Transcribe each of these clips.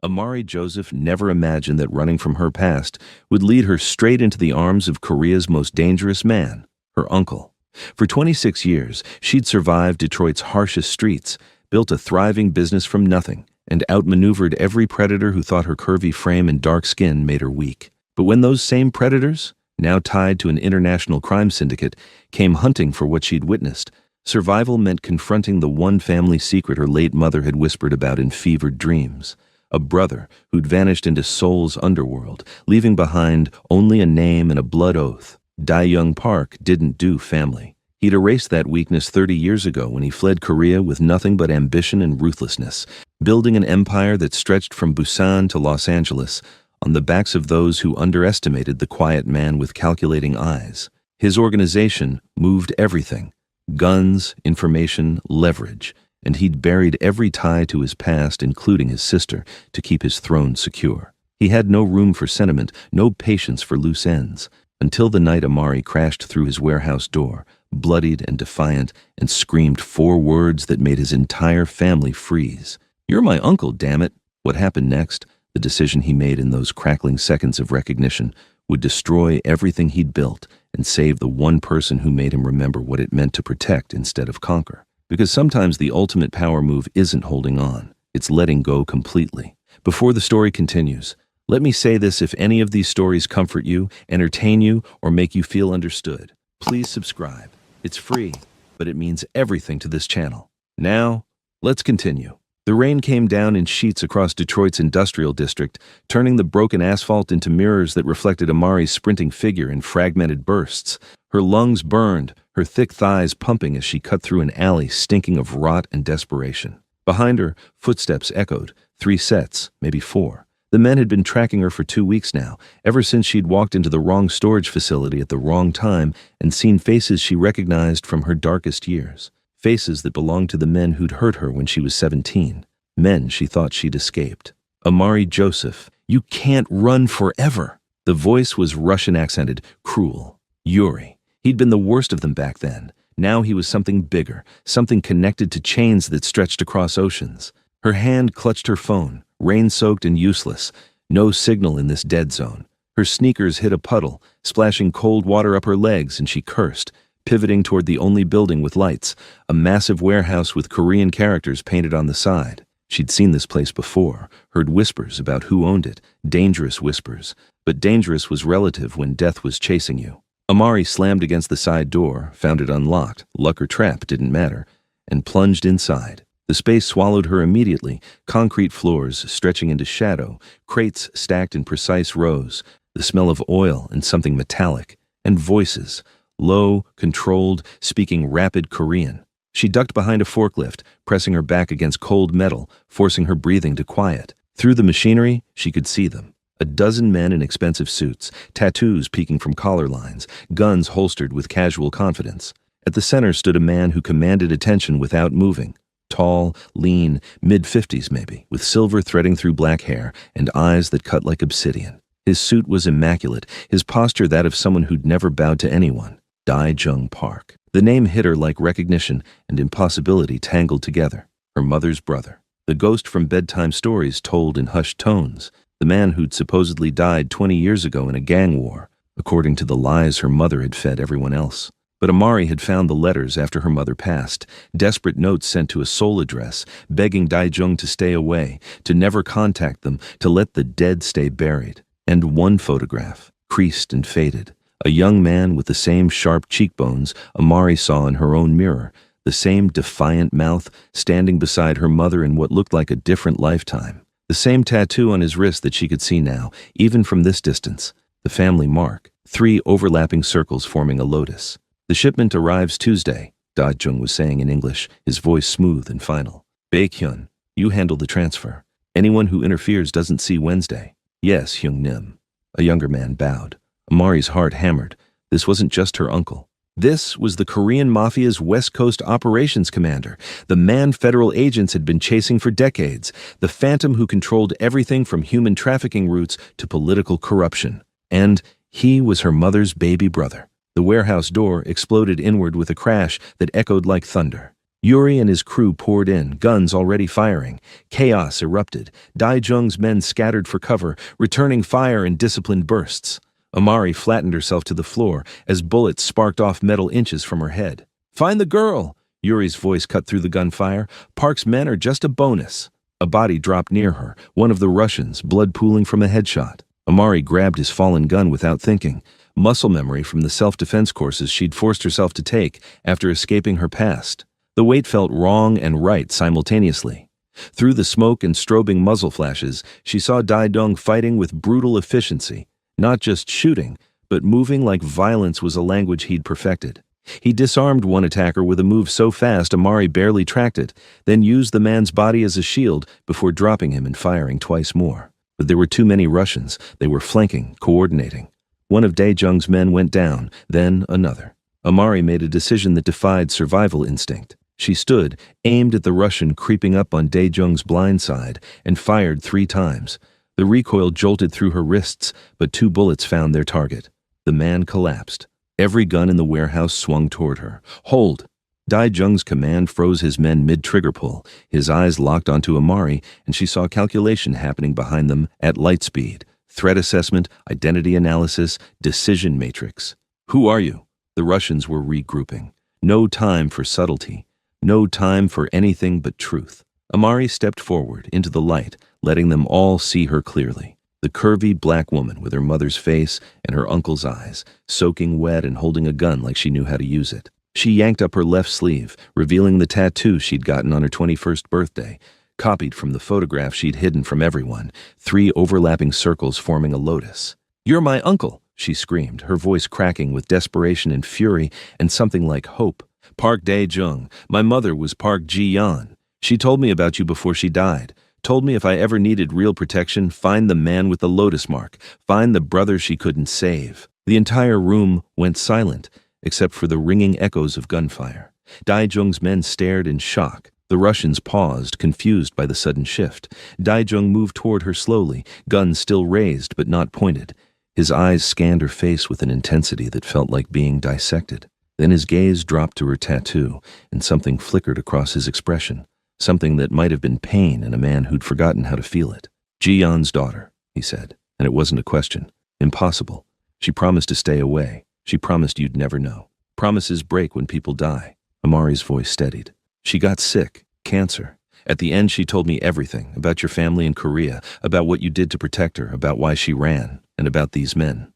Amari Joseph never imagined that running from her past would lead her straight into the arms of Korea's most dangerous man, her uncle. For 26 years, she'd survived Detroit's harshest streets, built a thriving business from nothing, and outmaneuvered every predator who thought her curvy frame and dark skin made her weak. But when those same predators, now tied to an international crime syndicate, came hunting for what she'd witnessed, survival meant confronting the one family secret her late mother had whispered about in fevered dreams. A brother who'd vanished into Seoul's underworld, leaving behind only a name and a blood oath. Dae-jung Park didn't do family. He'd erased that weakness 30 years ago when he fled Korea with nothing but ambition and ruthlessness, building an empire that stretched from Busan to Los Angeles on the backs of those who underestimated the quiet man with calculating eyes. His organization moved everything: guns, information, leverage. And he'd buried every tie to his past, including his sister, to keep his throne secure. He had no room for sentiment, no patience for loose ends, until the night Amari crashed through his warehouse door, bloodied and defiant, and screamed 4 words that made his entire family freeze. "You're my uncle, damn it." What happened next, the decision he made in those crackling seconds of recognition, would destroy everything he'd built and save the one person who made him remember what it meant to protect instead of conquer. Because sometimes the ultimate power move isn't holding on, it's letting go completely. Before the story continues, let me say this: if any of these stories comfort you, entertain you, or make you feel understood, please subscribe. It's free, but it means everything to this channel. Now, let's continue. The rain came down in sheets across Detroit's industrial district, turning the broken asphalt into mirrors that reflected Amari's sprinting figure in fragmented bursts. Her lungs burned, her thick thighs pumping as she cut through an alley stinking of rot and desperation. Behind her, footsteps echoed, 3 sets, maybe 4. The men had been tracking her for 2 weeks now, ever since she'd walked into the wrong storage facility at the wrong time and seen faces she recognized from her darkest years. Faces that belonged to the men who'd hurt her when she was 17. Men she thought she'd escaped. "Amari Joseph, you can't run forever." The voice was Russian-accented, cruel. Yuri. He'd been the worst of them back then. Now he was something bigger, something connected to chains that stretched across oceans. Her hand clutched her phone, rain-soaked and useless. No signal in this dead zone. Her sneakers hit a puddle, splashing cold water up her legs, and she cursed, pivoting toward the only building with lights, a massive warehouse with Korean characters painted on the side. She'd seen this place before, heard whispers about who owned it, dangerous whispers. But dangerous was relative when death was chasing you. Amari slammed against the side door, found it unlocked, luck or trap didn't matter, and plunged inside. The space swallowed her immediately, concrete floors stretching into shadow, crates stacked in precise rows, the smell of oil and something metallic, and voices, low, controlled, speaking rapid Korean. She ducked behind a forklift, pressing her back against cold metal, forcing her breathing to quiet. Through the machinery, she could see them. A dozen men in expensive suits, tattoos peeking from collar lines, guns holstered with casual confidence. At the center stood a man who commanded attention without moving. Tall, lean, mid-50s maybe, with silver threading through black hair and eyes that cut like obsidian. His suit was immaculate, his posture that of someone who'd never bowed to anyone. Dae-jung Park. The name hit her like recognition and impossibility tangled together. Her mother's brother. The ghost from bedtime stories told in hushed tones. The man who'd supposedly died 20 years ago in a gang war, according to the lies her mother had fed everyone else. But Amari had found the letters after her mother passed, desperate notes sent to a Seoul address, begging Dae-jung to stay away, to never contact them, to let the dead stay buried. And one photograph, creased and faded. A young man with the same sharp cheekbones Amari saw in her own mirror, the same defiant mouth, standing beside her mother in what looked like a different lifetime. The same tattoo on his wrist that she could see now, even from this distance. The family mark. 3 overlapping circles forming a lotus. "The shipment arrives Tuesday," Dae-jung was saying in English, his voice smooth and final. "Baekhyun, you handle the transfer. Anyone who interferes doesn't see Wednesday." "Yes, Hyung-nim." A younger man bowed. Amari's heart hammered. This wasn't just her uncle. This was the Korean Mafia's West Coast operations commander, the man federal agents had been chasing for decades, the phantom who controlled everything from human trafficking routes to political corruption. And he was her mother's baby brother. The warehouse door exploded inward with a crash that echoed like thunder. Yuri and his crew poured in, guns already firing. Chaos erupted. Daijung's men scattered for cover, returning fire in disciplined bursts. Amari flattened herself to the floor as bullets sparked off metal inches from her head. "Find the girl!" Yuri's voice cut through the gunfire. "Park's men are just a bonus." A body dropped near her, one of the Russians, blood pooling from a headshot. Amari grabbed his fallen gun without thinking. Muscle memory from the self-defense courses she'd forced herself to take after escaping her past. The weight felt wrong and right simultaneously. Through the smoke and strobing muzzle flashes, she saw Daijung fighting with brutal efficiency, not just shooting, but moving like violence was a language he'd perfected. He disarmed one attacker with a move so fast Amari barely tracked it, then used the man's body as a shield before dropping him and firing twice more. But there were too many Russians. They were flanking, coordinating. One of Daijung's men went down, then another. Amari made a decision that defied survival instinct. She stood, aimed at the Russian creeping up on Daijung's blind side, and fired 3 times. The recoil jolted through her wrists, but 2 bullets found their target. The man collapsed. Every gun in the warehouse swung toward her. "Hold!" Daijung's command froze his men mid-trigger pull. His eyes locked onto Amari, and she saw calculation happening behind them at light speed. Threat assessment, identity analysis, decision matrix. "Who are you?" The Russians were regrouping. No time for subtlety. No time for anything but truth. Amari stepped forward into the light, letting them all see her clearly. The curvy black woman with her mother's face and her uncle's eyes, soaking wet and holding a gun like she knew how to use it. She yanked up her left sleeve, revealing the tattoo she'd gotten on her 21st birthday, copied from the photograph she'd hidden from everyone, 3 overlapping circles forming a lotus. "You're my uncle," she screamed, her voice cracking with desperation and fury and something like hope. "Park Daijung. My mother was Park Ji-yeon. She told me about you before she died. Told me if I ever needed real protection, find the man with the lotus mark. Find the brother she couldn't save." The entire room went silent, except for the ringing echoes of gunfire. Daijung's men stared in shock. The Russians paused, confused by the sudden shift. Daijung moved toward her slowly, gun still raised but not pointed. His eyes scanned her face with an intensity that felt like being dissected. Then his gaze dropped to her tattoo, and something flickered across his expression. Something that might have been pain in a man who'd forgotten how to feel it. "Ji-yeon's daughter," he said, and it wasn't a question. "Impossible. She promised to stay away. She promised you'd never know. Promises break when people die." Amari's voice steadied. "She got sick. Cancer. At the end she told me everything, about your family in Korea, about what you did to protect her, about why she ran, and about these men."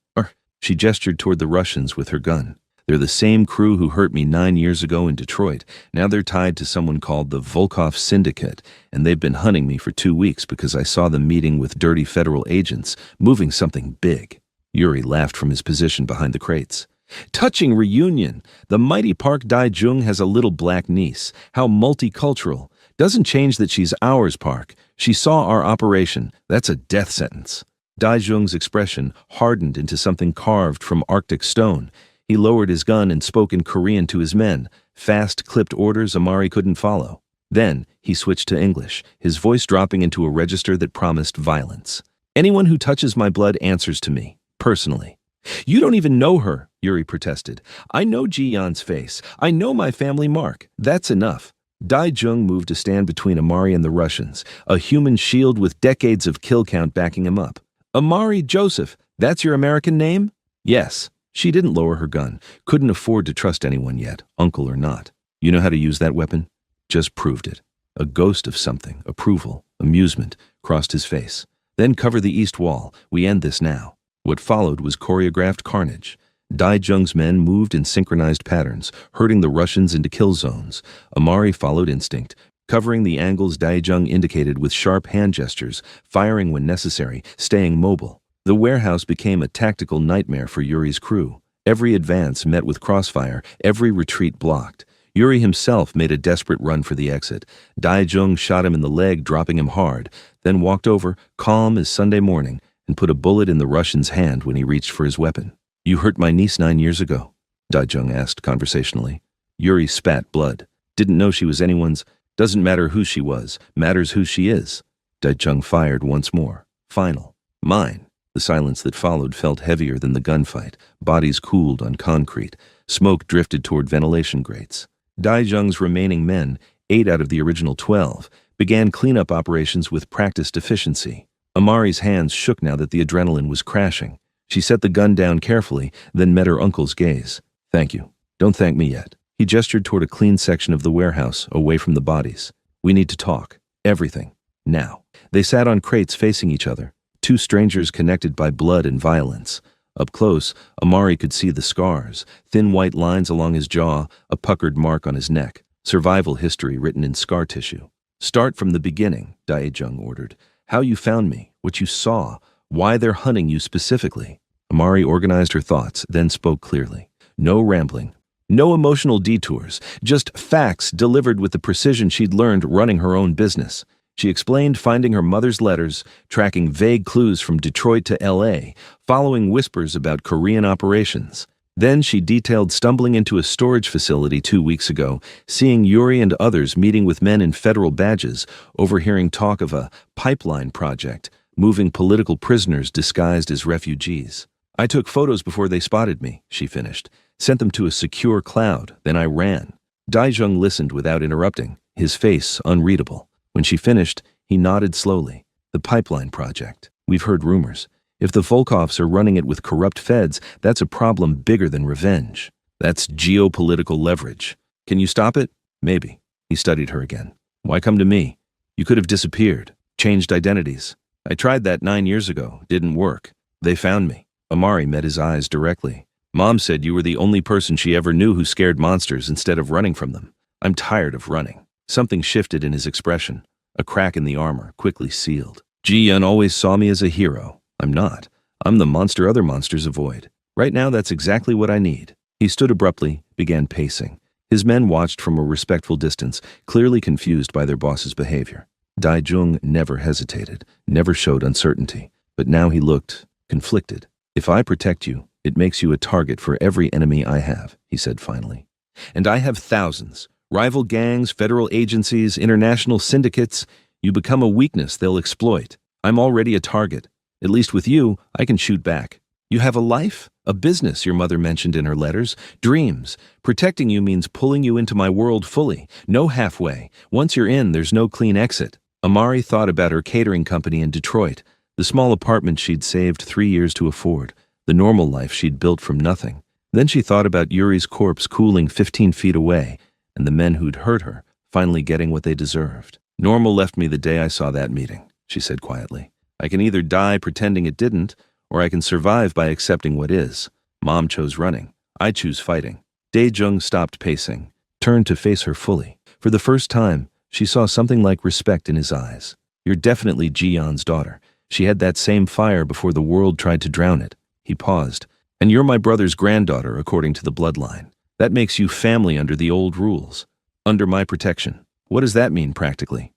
She gestured toward the Russians with her gun. "They're the same crew who hurt me 9 years ago in Detroit. Now they're tied to someone called the Volkov Syndicate, and they've been hunting me for 2 weeks because I saw them meeting with dirty federal agents, moving something big." Yuri laughed from his position behind the crates. "Touching reunion. The mighty Park Daijung has a little black niece. How multicultural. Doesn't change that she's ours, Park. She saw our operation. That's a death sentence." Daijung's expression hardened into something carved from Arctic stone. He lowered his gun and spoke in Korean to his men, fast, clipped orders Amari couldn't follow. Then he switched to English, his voice dropping into a register that promised violence. "Anyone who touches my blood answers to me, personally." "You don't even know her," Yuri protested. "I know Ji-yeon's face. I know my family mark. That's enough." Daijung moved to stand between Amari and the Russians, a human shield with decades of kill count backing him up. "Amari Joseph, that's your American name?" "Yes." She didn't lower her gun, couldn't afford to trust anyone yet, uncle or not. "You know how to use that weapon?" Just proved it. A ghost of something, approval, amusement, crossed his face. "Then cover the east wall. We end this now." What followed was choreographed carnage. Daijung's men moved in synchronized patterns, herding the Russians into kill zones. Amari followed instinct, covering the angles Daijung indicated with sharp hand gestures, firing when necessary, staying mobile. The warehouse became a tactical nightmare for Yuri's crew. Every advance met with crossfire, every retreat blocked. Yuri himself made a desperate run for the exit. Daijung shot him in the leg, dropping him hard, then walked over, calm as Sunday morning, and put a bullet in the Russian's hand when he reached for his weapon. "You hurt my niece 9 years ago?" Daijung asked conversationally. Yuri spat blood. "Didn't know she was anyone's. Doesn't matter who she was, matters who she is." Daijung fired once more. Final. "Mine." The silence that followed felt heavier than the gunfight. Bodies cooled on concrete. Smoke drifted toward ventilation grates. Daijung's remaining men, 8 out of the original 12, began cleanup operations with practiced efficiency. Amari's hands shook now that the adrenaline was crashing. She set the gun down carefully, then met her uncle's gaze. "Thank you. Don't thank me yet." He gestured toward a clean section of the warehouse, away from the bodies. "We need to talk. Everything. Now." They sat on crates facing each other, two strangers connected by blood and violence. Up close, Amari could see the scars, thin white lines along his jaw, a puckered mark on his neck, survival history written in scar tissue. "Start from the beginning," Daijung ordered. "How you found me, what you saw, why they're hunting you specifically." Amari organized her thoughts, then spoke clearly. No rambling, no emotional detours, just facts delivered with the precision she'd learned running her own business. She explained finding her mother's letters, tracking vague clues from Detroit to LA, following whispers about Korean operations. Then she detailed stumbling into a storage facility 2 weeks ago, seeing Yuri and others meeting with men in federal badges, overhearing talk of a pipeline project, moving political prisoners disguised as refugees. "I took photos before they spotted me," she finished, "sent them to a secure cloud, then I ran." Daijung listened without interrupting, his face unreadable. When she finished, he nodded slowly. "The pipeline project. We've heard rumors. If the Volkovs are running it with corrupt feds, that's a problem bigger than revenge. That's geopolitical leverage. Can you stop it?" "Maybe." He studied her again. "Why come to me? You could have disappeared, changed identities. I tried that 9 years ago. Didn't work. They found me." Amari met his eyes directly. "Mom said you were the only person she ever knew who scared monsters instead of running from them. I'm tired of running." Something shifted in his expression. A crack in the armor, quickly sealed. "Ji-Yun always saw me as a hero. I'm not. I'm the monster other monsters avoid. Right now, that's exactly what I need." He stood abruptly, began pacing. His men watched from a respectful distance, clearly confused by their boss's behavior. Daijung never hesitated, never showed uncertainty. But now he looked conflicted. "If I protect you, it makes you a target for every enemy I have," he said finally. "And I have thousands. Rival gangs, federal agencies, international syndicates. You become a weakness they'll exploit. I'm already a target. At least with you, I can shoot back. You have a life, a business your mother mentioned in her letters, dreams. Protecting you means pulling you into my world fully. No halfway. Once you're in, there's no clean exit." Amari thought about her catering company in Detroit, the small apartment she'd saved 3 years to afford, the normal life she'd built from nothing. Then she thought about Yuri's corpse cooling 15 feet away, and the men who'd hurt her, finally getting what they deserved. "Normal left me the day I saw that meeting," she said quietly. "I can either die pretending it didn't, or I can survive by accepting what is. Mom chose running. I choose fighting." Daijung stopped pacing, turned to face her fully. For the first time, she saw something like respect in his eyes. "You're definitely Ji-Yeon's daughter. She had that same fire before the world tried to drown it." He paused. "And you're my brother's granddaughter, according to the bloodline. That makes you family under the old rules. Under my protection. What does that mean practically?"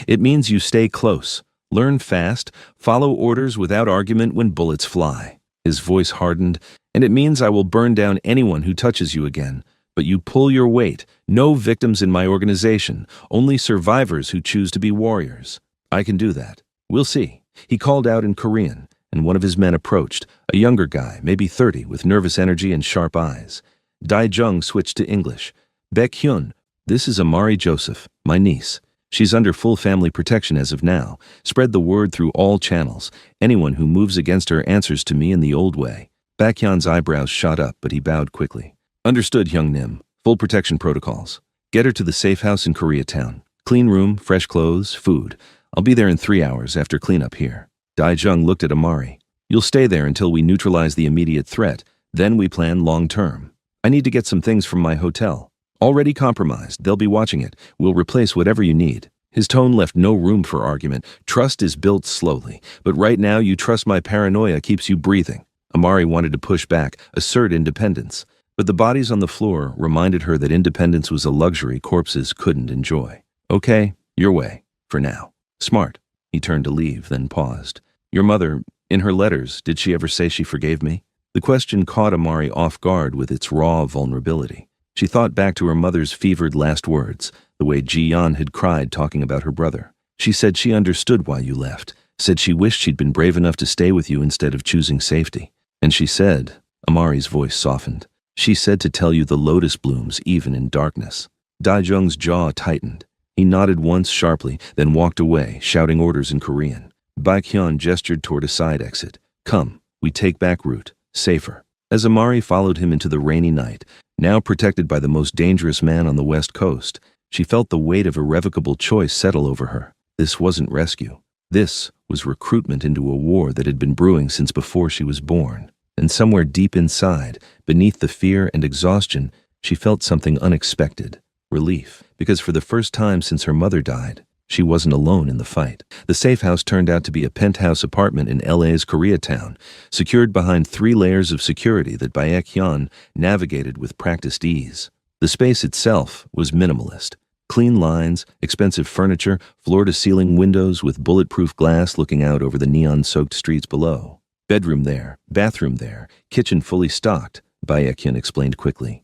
"It means you stay close, learn fast, follow orders without argument when bullets fly." His voice hardened. "And it means I will burn down anyone who touches you again. But you pull your weight. No victims in my organization, only survivors who choose to be warriors. I can do that. We'll see." He called out in Korean, and one of his men approached, a younger guy, maybe 30, with nervous energy and sharp eyes. Daijung switched to English. "Baekhyun, this is Amari Joseph, my niece. She's under full family protection as of now. Spread the word through all channels. Anyone who moves against her answers to me in the old way." Baekhyun's eyebrows shot up, but he bowed quickly. "Understood, Hyung Nim. Full protection protocols. Get her to the safe house in Koreatown. Clean room, fresh clothes, food. I'll be there in 3 hours after cleanup here." Daijung looked at Amari. "You'll stay there until we neutralize the immediate threat. Then we plan long term. I need to get some things from my hotel. Already compromised, they'll be watching it. We'll replace whatever you need." His tone left no room for argument. "Trust is built slowly, but right now you trust my paranoia keeps you breathing." Amari wanted to push back, assert independence. But the bodies on the floor reminded her that independence was a luxury corpses couldn't enjoy. "Okay, your way, for now." "Smart." He turned to leave, then paused. "Your mother, in her letters, did she ever say she forgave me?" The question caught Amari off guard with its raw vulnerability. She thought back to her mother's fevered last words, the way Ji-Yeon had cried talking about her brother. "She said she understood why you left, said she wished she'd been brave enough to stay with you instead of choosing safety. And she said," Amari's voice softened, "she said to tell you the lotus blooms even in darkness." Daijung's jaw tightened. He nodded once sharply, then walked away, shouting orders in Korean. Baekhyun gestured toward a side exit. Come, we take back route. Safer. As Amari followed him into the rainy night, now protected by the most dangerous man on the West Coast, she felt the weight of irrevocable choice settle over her. This wasn't rescue. This was recruitment into a war that had been brewing since before she was born. And somewhere deep inside, beneath the fear and exhaustion, she felt something unexpected. Relief. Because for the first time since her mother died, she wasn't alone in the fight. The safe house turned out to be a penthouse apartment in LA's Koreatown, secured behind 3 layers of security that Baekhyun navigated with practiced ease. The space itself was minimalist. Clean lines, expensive furniture, floor-to-ceiling windows with bulletproof glass looking out over the neon-soaked streets below. Bedroom there, bathroom there, kitchen fully stocked, Baekhyun explained quickly.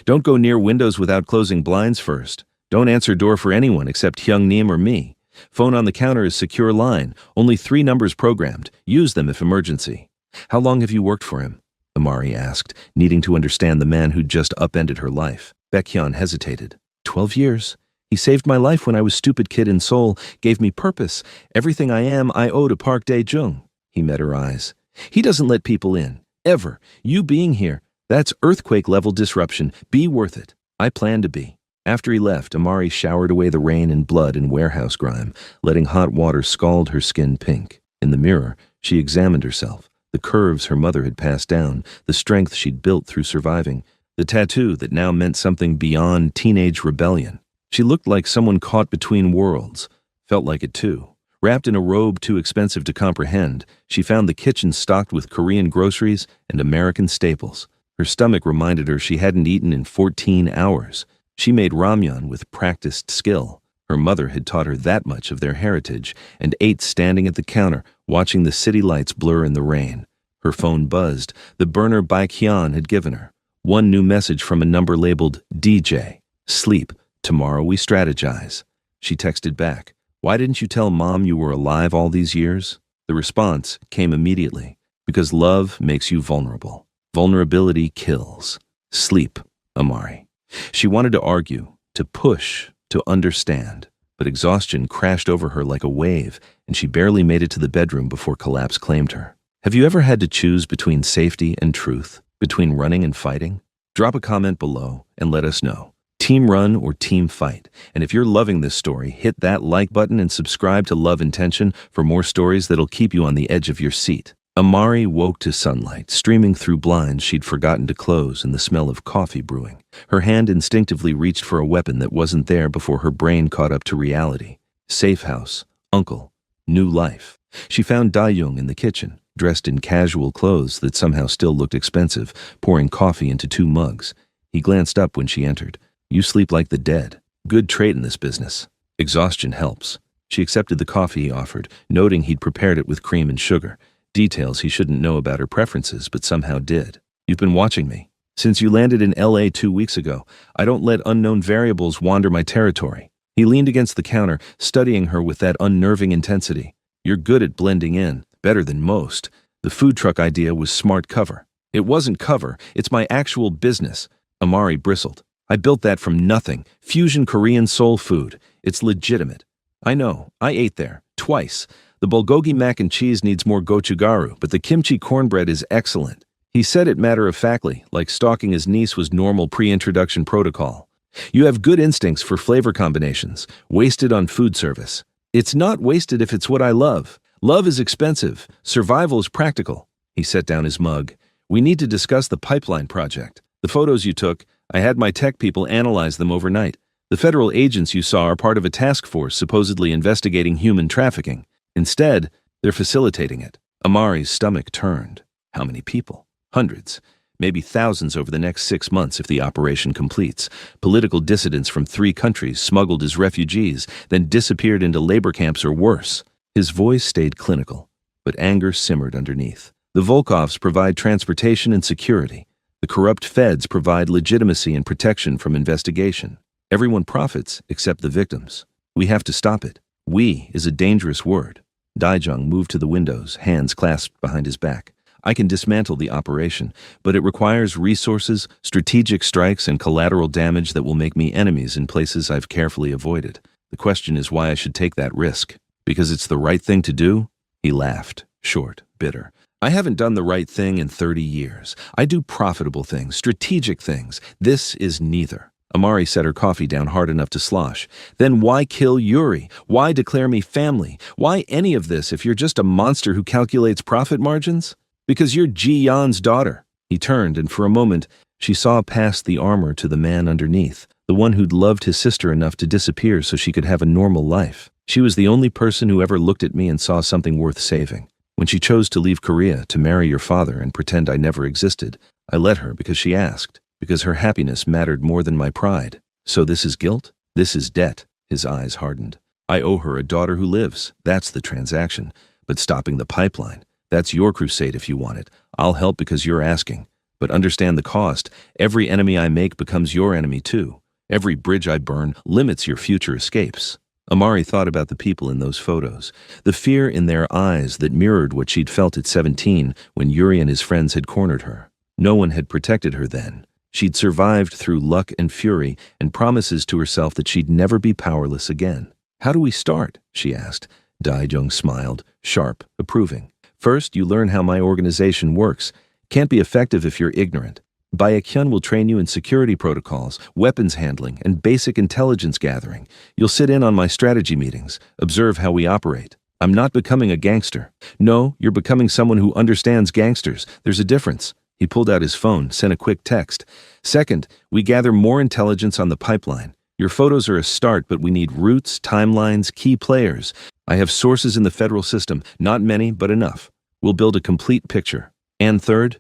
Don't go near windows without closing blinds first. Don't answer door for anyone except Hyung-Nim or me. Phone on the counter is secure line, only 3 numbers programmed. Use them if emergency. How long have you worked for him? Amari asked, needing to understand the man who'd just upended her life. Baekhyun hesitated. 12 years. He saved my life when I was stupid kid in Seoul, gave me purpose. Everything I am, I owe to Park Dae-jung. He met her eyes. He doesn't let people in. Ever. You being here. That's earthquake-level disruption. Be worth it. I plan to be. After he left, Amari showered away the rain and blood and warehouse grime, letting hot water scald her skin pink. In the mirror, she examined herself, the curves her mother had passed down, the strength she'd built through surviving, the tattoo that now meant something beyond teenage rebellion. She looked like someone caught between worlds. Felt like it too. Wrapped in a robe too expensive to comprehend, she found the kitchen stocked with Korean groceries and American staples. Her stomach reminded her she hadn't eaten in 14 hours. She made ramyeon with practiced skill. Her mother had taught her that much of their heritage, and ate standing at the counter, watching the city lights blur in the rain. Her phone buzzed. The burner Baekhyun had given her. One new message from a number labeled DJ. Sleep. Tomorrow we strategize. She texted back. Why didn't you tell Mom you were alive all these years? The response came immediately. Because love makes you vulnerable. Vulnerability kills. Sleep, Amari. She wanted to argue, to push, to understand, but exhaustion crashed over her like a wave, and she barely made it to the bedroom before collapse claimed her. Have you ever had to choose between safety and truth, between running and fighting? Drop a comment below and let us know. Team run or team fight? And if you're loving this story, hit that like button and subscribe to Love Intention for more stories that'll keep you on the edge of your seat. Amari woke to sunlight, streaming through blinds she'd forgotten to close and the smell of coffee brewing. Her hand instinctively reached for a weapon that wasn't there before her brain caught up to reality. Safe house, uncle, new life. She found Dae-jung in the kitchen, dressed in casual clothes that somehow still looked expensive, pouring coffee into 2 mugs. He glanced up when she entered. You sleep like the dead. Good trait in this business. Exhaustion helps. She accepted the coffee he offered, noting he'd prepared it with cream and sugar. Details he shouldn't know about her preferences, but somehow did. You've been watching me. Since you landed in LA 2 weeks ago, I don't let unknown variables wander my territory. He leaned against the counter, studying her with that unnerving intensity. You're good at blending in, better than most. The food truck idea was smart cover. It wasn't cover, it's my actual business. Amari bristled. I built that from nothing. Fusion Korean soul food. It's legitimate. I know. I ate there. Twice. The bulgogi mac and cheese needs more gochugaru, but the kimchi cornbread is excellent. He said it matter-of-factly, like stalking his niece was normal pre-introduction protocol. You have good instincts for flavor combinations, wasted on food service. It's not wasted if it's what I love. Love is expensive. Survival is practical. He set down his mug. We need to discuss the pipeline project. The photos you took, I had my tech people analyze them overnight. The federal agents you saw are part of a task force supposedly investigating human trafficking. Instead, they're facilitating it. Amari's stomach turned. How many people? Hundreds. Maybe thousands over the next 6 months if the operation completes. Political dissidents from 3 countries smuggled as refugees, then disappeared into labor camps or worse. His voice stayed clinical, but anger simmered underneath. The Volkovs provide transportation and security. The corrupt feds provide legitimacy and protection from investigation. Everyone profits except the victims. We have to stop it. We is a dangerous word. Dae-jung moved to the windows, hands clasped behind his back. I can dismantle the operation, but it requires resources, strategic strikes, and collateral damage that will make me enemies in places I've carefully avoided. The question is why I should take that risk. Because it's the right thing to do? He laughed, short, bitter. I haven't done the right thing in 30 years. I do profitable things, strategic things. This is neither. Amari set her coffee down hard enough to slosh. Then why kill Yuri? Why declare me family? Why any of this if you're just a monster who calculates profit margins? Because you're Ji Yan's daughter. He turned, and for a moment, she saw past the armor to the man underneath, the one who'd loved his sister enough to disappear so she could have a normal life. She was the only person who ever looked at me and saw something worth saving. When she chose to leave Korea to marry your father and pretend I never existed, I let her because she asked. Because her happiness mattered more than my pride. So this is guilt? This is debt. His eyes hardened. I owe her a daughter who lives. That's the transaction. But stopping the pipeline, that's your crusade if you want it. I'll help because you're asking. But understand the cost. Every enemy I make becomes your enemy too. Every bridge I burn limits your future escapes. Amari thought about the people in those photos, the fear in their eyes that mirrored what she'd felt at 17 when Yuri and his friends had cornered her. No one had protected her then. She'd survived through luck and fury and promises to herself that she'd never be powerless again. How do we start? She asked. Daijung smiled, sharp, approving. First, you learn how my organization works. Can't be effective if you're ignorant. Baekhyun will train you in security protocols, weapons handling, and basic intelligence gathering. You'll sit in on my strategy meetings, observe how we operate. I'm not becoming a gangster. No, you're becoming someone who understands gangsters. There's a difference. He pulled out his phone, sent a quick text. Second, we gather more intelligence on the pipeline. Your photos are a start, but we need routes, timelines, key players. I have sources in the federal system, not many, but enough. We'll build a complete picture. And third,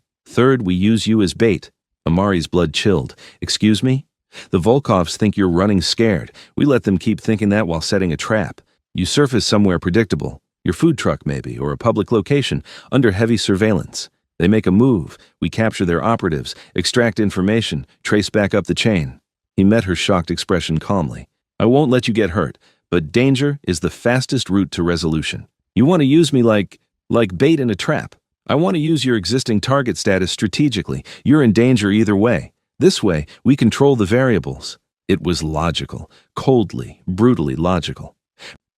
we use you as bait. Amari's blood chilled. Excuse me? The Volkovs think you're running scared. We let them keep thinking that while setting a trap. You surface somewhere predictable. Your food truck maybe, or a public location, under heavy surveillance. They make a move, we capture their operatives, extract information, trace back up the chain. He met her shocked expression calmly. I won't let you get hurt, but danger is the fastest route to resolution. You want to use me like bait in a trap. I want to use your existing target status strategically. You're in danger either way. This way, we control the variables. It was logical, coldly, brutally logical.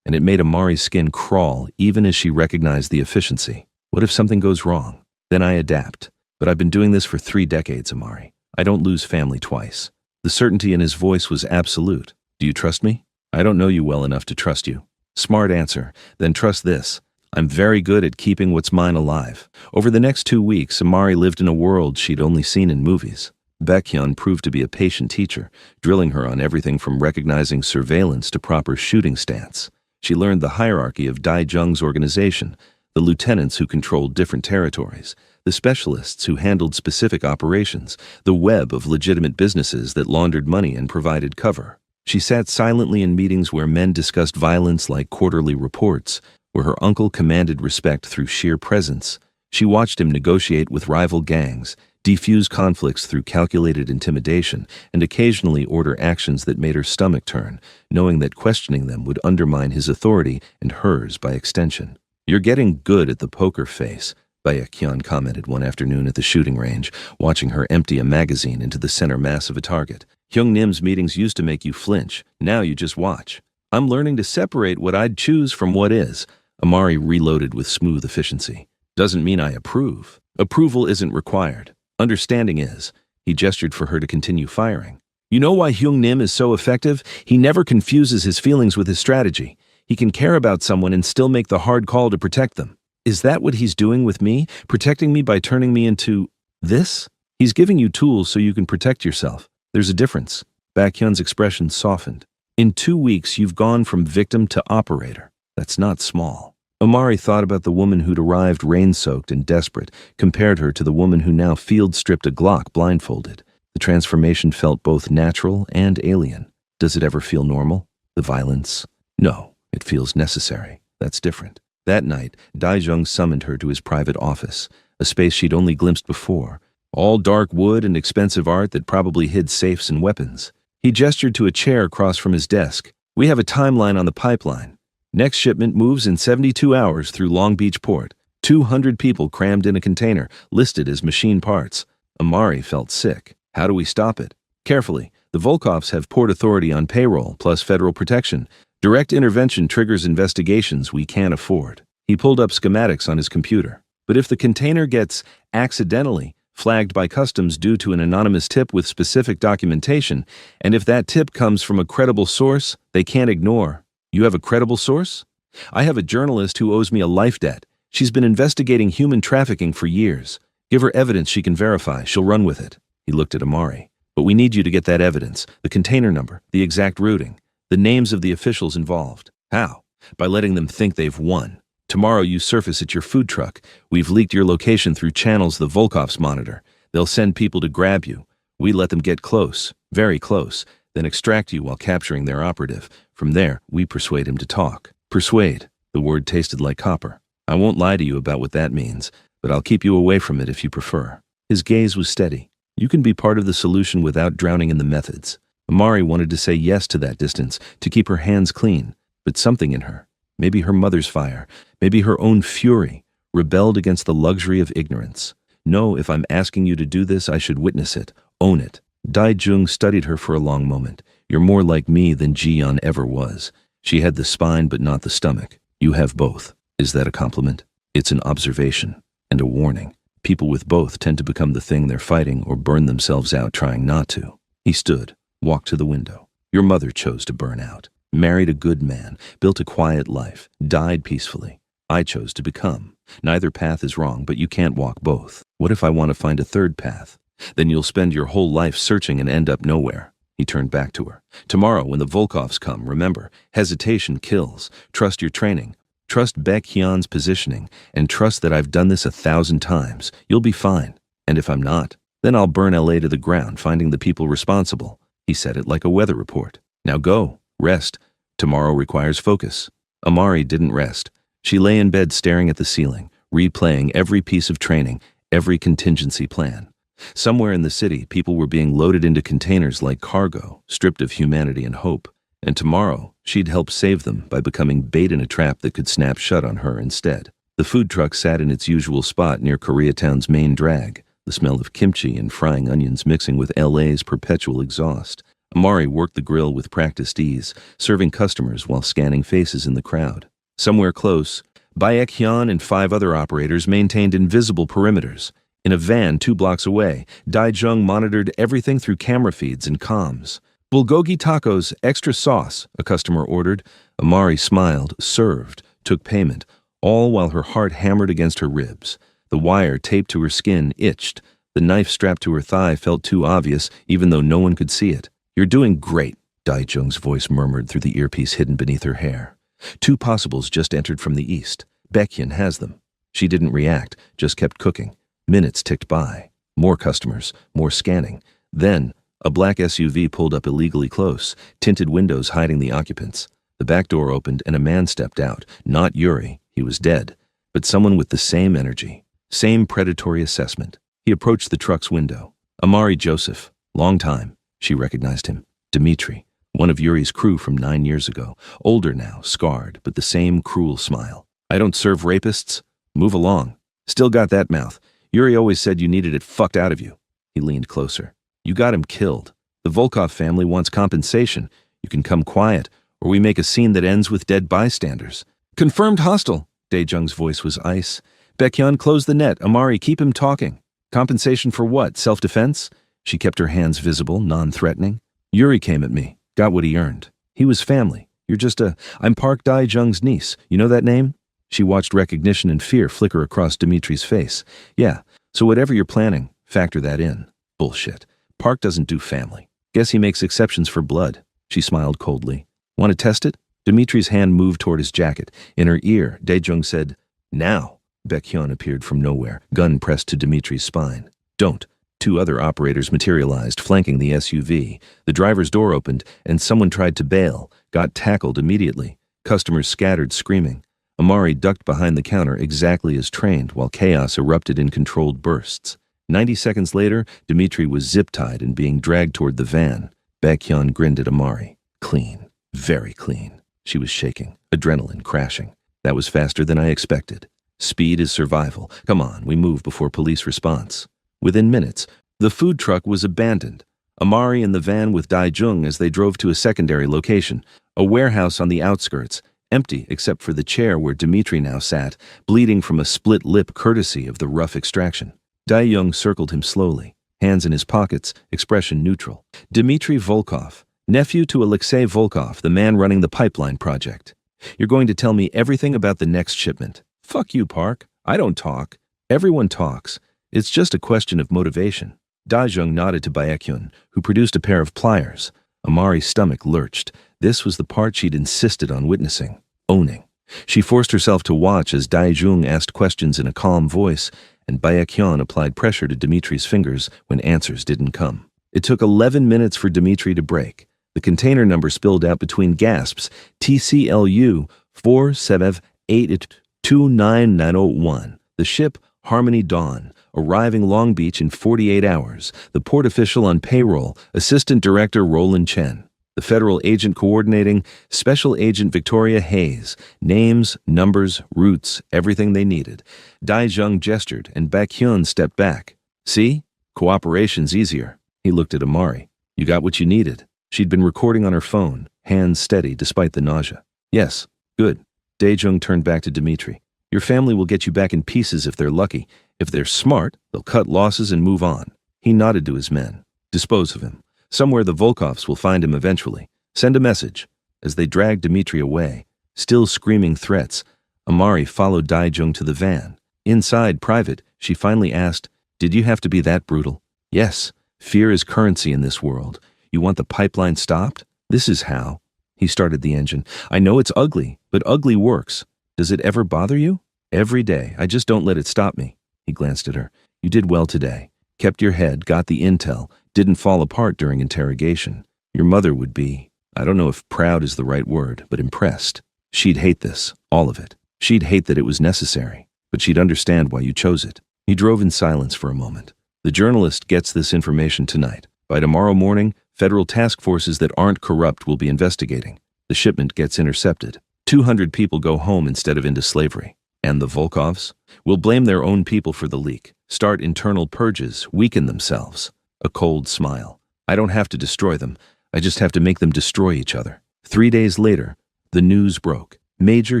And it made Amari's skin crawl even as she recognized the efficiency. What if something goes wrong? Then I adapt. But I've been doing this for 3 decades, Amari. I don't lose family twice. The certainty in his voice was absolute. Do you trust me? I don't know you well enough to trust you. Smart answer. Then trust this. I'm very good at keeping what's mine alive. Over the next 2 weeks, Amari lived in a world she'd only seen in movies. Baekhyun proved to be a patient teacher, drilling her on everything from recognizing surveillance to proper shooting stance. She learned the hierarchy of Daijung's organization, the lieutenants who controlled different territories, the specialists who handled specific operations, the web of legitimate businesses that laundered money and provided cover. She sat silently in meetings where men discussed violence like quarterly reports, where her uncle commanded respect through sheer presence. She watched him negotiate with rival gangs, defuse conflicts through calculated intimidation, and occasionally order actions that made her stomach turn, knowing that questioning them would undermine his authority and hers by extension. You're getting good at the poker face, Baekhyun commented one afternoon at the shooting range, watching her empty a magazine into the center mass of a target. Hyung Nim's meetings used to make you flinch. Now you just watch. I'm learning to separate what I'd choose from what is. Amari reloaded with smooth efficiency. Doesn't mean I approve. Approval isn't required. Understanding is. He gestured for her to continue firing. You know why Hyung Nim is so effective? He never confuses his feelings with his strategy. He can care about someone and still make the hard call to protect them. Is that what he's doing with me? Protecting me by turning me into this? He's giving you tools so you can protect yourself. There's a difference. Baekhyun's expression softened. In 2 weeks, you've gone from victim to operator. That's not small. Amari thought about the woman who'd arrived rain-soaked and desperate, compared her to the woman who now field-stripped a Glock blindfolded. The transformation felt both natural and alien. Does it ever feel normal? The violence? No. It feels necessary. That's different. That night, Daijung summoned her to his private office, a space she'd only glimpsed before. All dark wood and expensive art that probably hid safes and weapons. He gestured to a chair across from his desk. We have a timeline on the pipeline. Next shipment moves in 72 hours through Long Beach Port. 200 people crammed in a container, listed as machine parts. Amari felt sick. How do we stop it? Carefully. The Volkovs have port authority on payroll, plus federal protection. Direct intervention triggers investigations we can't afford. He pulled up schematics on his computer. But if the container gets accidentally flagged by customs due to an anonymous tip with specific documentation, and if that tip comes from a credible source, they can't ignore. You have a credible source? I have a journalist who owes me a life debt. She's been investigating human trafficking for years. Give her evidence she can verify. She'll run with it. He looked at Amari. But we need you to get that evidence, the container number, the exact routing, the names of the officials involved. How? By letting them think they've won. Tomorrow you surface at your food truck. We've leaked your location through channels the Volkovs monitor. They'll send people to grab you. We let them get close, very close, then extract you while capturing their operative. From there, we persuade him to talk. Persuade. The word tasted like copper. I won't lie to you about what that means, but I'll keep you away from it if you prefer. His gaze was steady. You can be part of the solution without drowning in the methods. Amari wanted to say yes to that distance, to keep her hands clean, but something in her, maybe her mother's fire, maybe her own fury, rebelled against the luxury of ignorance. No, if I'm asking you to do this, I should witness it, own it. Dai Jung studied her for a long moment. You're more like me than Ji-yeon ever was. She had the spine but not the stomach. You have both. Is that a compliment? It's an observation and a warning. People with both tend to become the thing they're fighting or burn themselves out trying not to. He stood, walked to the window. Your mother chose to burn out. Married a good man, built a quiet life, died peacefully. I chose to become. Neither path is wrong, but you can't walk both. What if I want to find a third path? Then you'll spend your whole life searching and end up nowhere. He turned back to her. Tomorrow, when the Volkovs come, remember, hesitation kills. Trust your training. Trust Baek Hyun's positioning, and trust that I've done this 1,000 times. You'll be fine. And if I'm not, then I'll burn LA to the ground, finding the people responsible. He said it like a weather report. Now go. Rest. Tomorrow requires focus. Amari didn't rest. She lay in bed staring at the ceiling, replaying every piece of training, every contingency plan. Somewhere in the city, people were being loaded into containers like cargo, stripped of humanity and hope. And tomorrow, she'd help save them by becoming bait in a trap that could snap shut on her instead. The food truck sat in its usual spot near Koreatown's main drag, the smell of kimchi and frying onions mixing with LA's perpetual exhaust. Amari worked the grill with practiced ease, serving customers while scanning faces in the crowd. Somewhere close, Baek Hyun and 5 other operators maintained invisible perimeters. In a van 2 blocks away, Dai Jung monitored everything through camera feeds and comms. Bulgogi tacos, extra sauce, a customer ordered. Amari smiled, served, took payment, all while her heart hammered against her ribs. The wire taped to her skin itched. The knife strapped to her thigh felt too obvious, even though no one could see it. You're doing great, Dai Jung's voice murmured through the earpiece hidden beneath her hair. 2 possibles just entered from the east. Baek Hyun has them. She didn't react, just kept cooking. Minutes ticked by. More customers, more scanning. Then, a black SUV pulled up illegally close, tinted windows hiding the occupants. The back door opened and a man stepped out. Not Yuri, he was dead, but someone with the same energy, same predatory assessment. He approached the truck's window. Amari Joseph. Long time. She recognized him. Dmitri, one of Yuri's crew from 9 years ago. Older now, scarred, but the same cruel smile. I don't serve rapists. Move along. Still got that mouth. Yuri always said you needed it fucked out of you. He leaned closer. You got him killed. The Volkov family wants compensation. You can come quiet, or we make a scene that ends with dead bystanders. Confirmed hostile. Dae Jung's voice was ice. Baek Hyun, close the net. Amari, keep him talking. Compensation for what? Self-defense? She kept her hands visible, non-threatening. Yuri came at me. Got what he earned. He was family. You're just I'm Park Dae Jung's niece. You know that name? She watched recognition and fear flicker across Dimitri's face. Yeah, so whatever you're planning, factor that in. Bullshit. Park doesn't do family. Guess he makes exceptions for blood. She smiled coldly. Want to test it? Dimitri's hand moved toward his jacket. In her ear, Dae Jung said, Now. Baek Hyun appeared from nowhere, gun pressed to Dimitri's spine. Don't. 2 other operators materialized, flanking the SUV. The driver's door opened, and someone tried to bail, got tackled immediately. Customers scattered, screaming. Amari ducked behind the counter exactly as trained, while chaos erupted in controlled bursts. 90 seconds later, Dmitri was zip-tied and being dragged toward the van. Baek Hyun grinned at Amari. Clean. Very clean. She was shaking, adrenaline crashing. That was faster than I expected. Speed is survival. Come on, we move before police response. Within minutes, the food truck was abandoned. Amari in the van with Daijung as they drove to a secondary location, a warehouse on the outskirts, empty except for the chair where Dmitri now sat, bleeding from a split lip courtesy of the rough extraction. Daijung circled him slowly, hands in his pockets, expression neutral. Dmitri Volkov, nephew to Alexei Volkov, the man running the pipeline project. You're going to tell me everything about the next shipment. Fuck you, Park. I don't talk. Everyone talks. It's just a question of motivation. Daijung nodded to Baekhyun, who produced a pair of pliers. Amari's stomach lurched. This was the part she'd insisted on witnessing, owning. She forced herself to watch as Daijung asked questions in a calm voice, and Baekhyun applied pressure to Dimitri's fingers when answers didn't come. It took 11 minutes for Dmitri to break. The container number spilled out between gasps, TCLU 478-29901. The ship, Harmony Dawn, arriving Long Beach in 48 hours. The port official on payroll, Assistant Director Roland Chen. The federal agent coordinating, Special Agent Victoria Hayes. Names, numbers, routes, everything they needed. Daijung gestured, and Baekhyun stepped back. See? Cooperation's easier. He looked at Amari. You got what you needed. She'd been recording on her phone, hands steady despite the nausea. Yes, good. Daijung turned back to Dmitri. Your family will get you back in pieces if they're lucky. If they're smart, they'll cut losses and move on. He nodded to his men. Dispose of him. Somewhere the Volkovs will find him eventually. Send a message. As they dragged Dmitri away, still screaming threats, Amari followed Daijung to the van. Inside, private, she finally asked, Did you have to be that brutal? Yes. Fear is currency in this world. You want the pipeline stopped? This is how. He started the engine. I know it's ugly, but ugly works. Does it ever bother you? Every day. I just don't let it stop me. He glanced at her. You did well today. Kept your head, got the intel, didn't fall apart during interrogation. Your mother would be, I don't know if proud is the right word, but impressed. She'd hate this, all of it. She'd hate that it was necessary, but she'd understand why you chose it. He drove in silence for a moment. The journalist gets this information tonight. By tomorrow morning, federal task forces that aren't corrupt will be investigating. The shipment gets intercepted. 200 people go home instead of into slavery. And the Volkovs will blame their own people for the leak, start internal purges, weaken themselves. A cold smile. I don't have to destroy them. I just have to make them destroy each other. 3 days later, the news broke. Major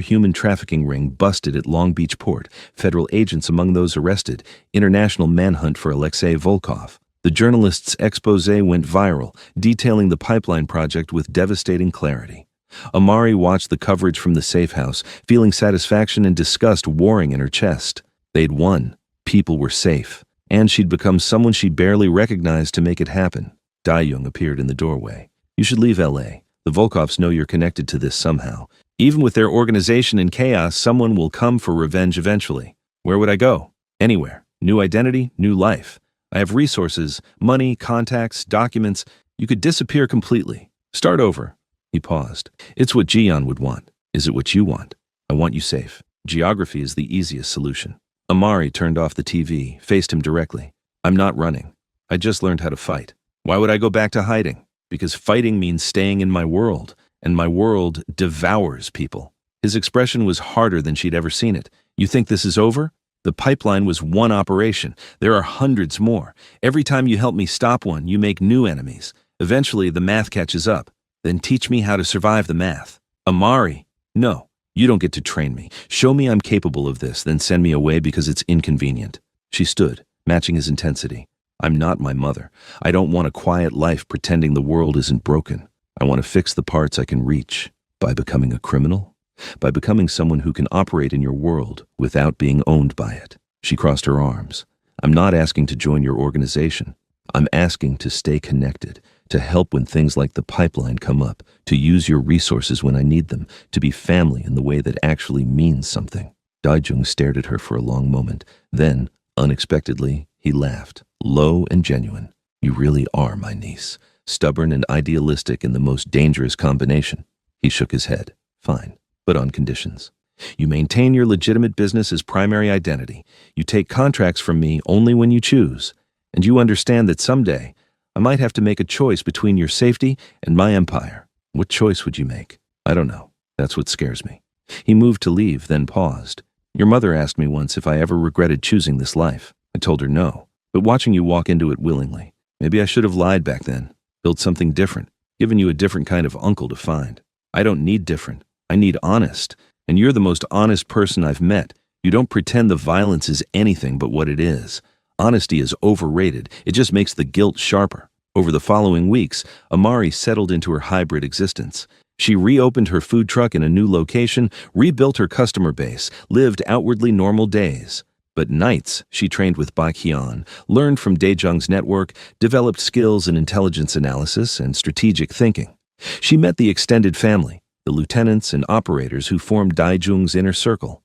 human trafficking ring busted at Long Beach Port. Federal agents among those arrested. International manhunt for Alexei Volkov. The journalist's expose went viral, detailing the pipeline project with devastating clarity. Amari watched the coverage from the safe house, feeling satisfaction and disgust warring in her chest. They'd won. People were safe. And she'd become someone she barely recognized to make it happen. Daijung appeared in the doorway. You should leave L.A. The Volkovs know you're connected to this somehow. Even with their organization in chaos, someone will come for revenge eventually. Where would I go? Anywhere. New identity, new life. I have resources, money, contacts, documents. You could disappear completely. Start over. He paused. It's what Jian would want. Is it what you want? I want you safe. Geography is the easiest solution. Amari turned off the TV, faced him directly. I'm not running. I just learned how to fight. Why would I go back to hiding? Because fighting means staying in my world, and my world devours people. His expression was harder than she'd ever seen it. You think this is over? The pipeline was one operation. There are hundreds more. Every time you help me stop one, you make new enemies. Eventually, the math catches up. Then teach me how to survive the math. Amari, no. You don't get to train me. Show me I'm capable of this, then send me away because it's inconvenient. She stood, matching his intensity. I'm not my mother. I don't want a quiet life pretending the world isn't broken. I want to fix the parts I can reach. By becoming a criminal? By becoming someone who can operate in your world without being owned by it. She crossed her arms. I'm not asking to join your organization. I'm asking to stay connected, to help when things like the pipeline come up, to use your resources when I need them, to be family in the way that actually means something. Daijung stared at her for a long moment. Then, unexpectedly, he laughed, low and genuine. You really are my niece, stubborn and idealistic in the most dangerous combination. He shook his head. Fine, but on conditions. You maintain your legitimate business as primary identity. You take contracts from me only when you choose. And you understand that someday, I might have to make a choice between your safety and my empire. What choice would you make? I don't know. That's what scares me. He moved to leave, then paused. Your mother asked me once if I ever regretted choosing this life. I told her no, but watching you walk into it willingly. Maybe I should have lied back then, built something different, given you a different kind of uncle to find. I don't need different. I need honest. And you're the most honest person I've met. You don't pretend the violence is anything but what it is. Honesty is overrated. It just makes the guilt sharper. Over the following weeks, Amari settled into her hybrid existence. She reopened her food truck in a new location, rebuilt her customer base, lived outwardly normal days. But nights, she trained with Baekhyun, learned from Daejung's network, developed skills in intelligence analysis and strategic thinking. She met the extended family, the lieutenants and operators who formed Daejung's inner circle.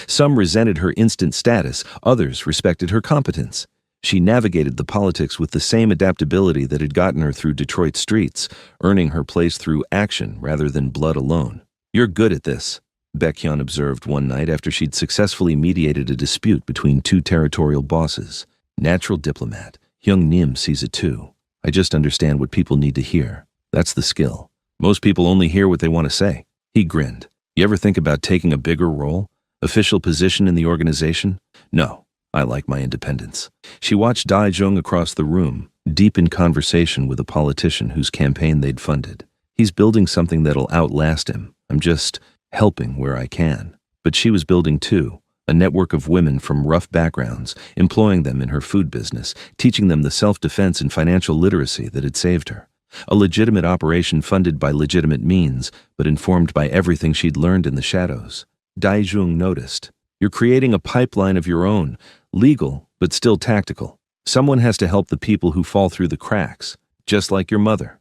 Some resented her instant status, others respected her competence. She navigated the politics with the same adaptability that had gotten her through Detroit streets, earning her place through action rather than blood alone. "You're good at this," Baekhyun observed one night after she'd successfully mediated a dispute between two territorial bosses. "Natural diplomat. Hyung Nim sees it too. I just understand what people need to hear. That's the skill. Most people only hear what they want to say." He grinned. "You ever think about taking a bigger role? Official position in the organization?" "No. I like my independence." She watched Daejung across the room, deep in conversation with a politician whose campaign they'd funded. "He's building something that'll outlast him. I'm just helping where I can." But she was building too, a network of women from rough backgrounds, employing them in her food business, teaching them the self-defense and financial literacy that had saved her. A legitimate operation funded by legitimate means, but informed by everything she'd learned in the shadows. Daejung noticed. "You're creating a pipeline of your own, legal, but still tactical. Someone has to help the people who fall through the cracks, just like your mother."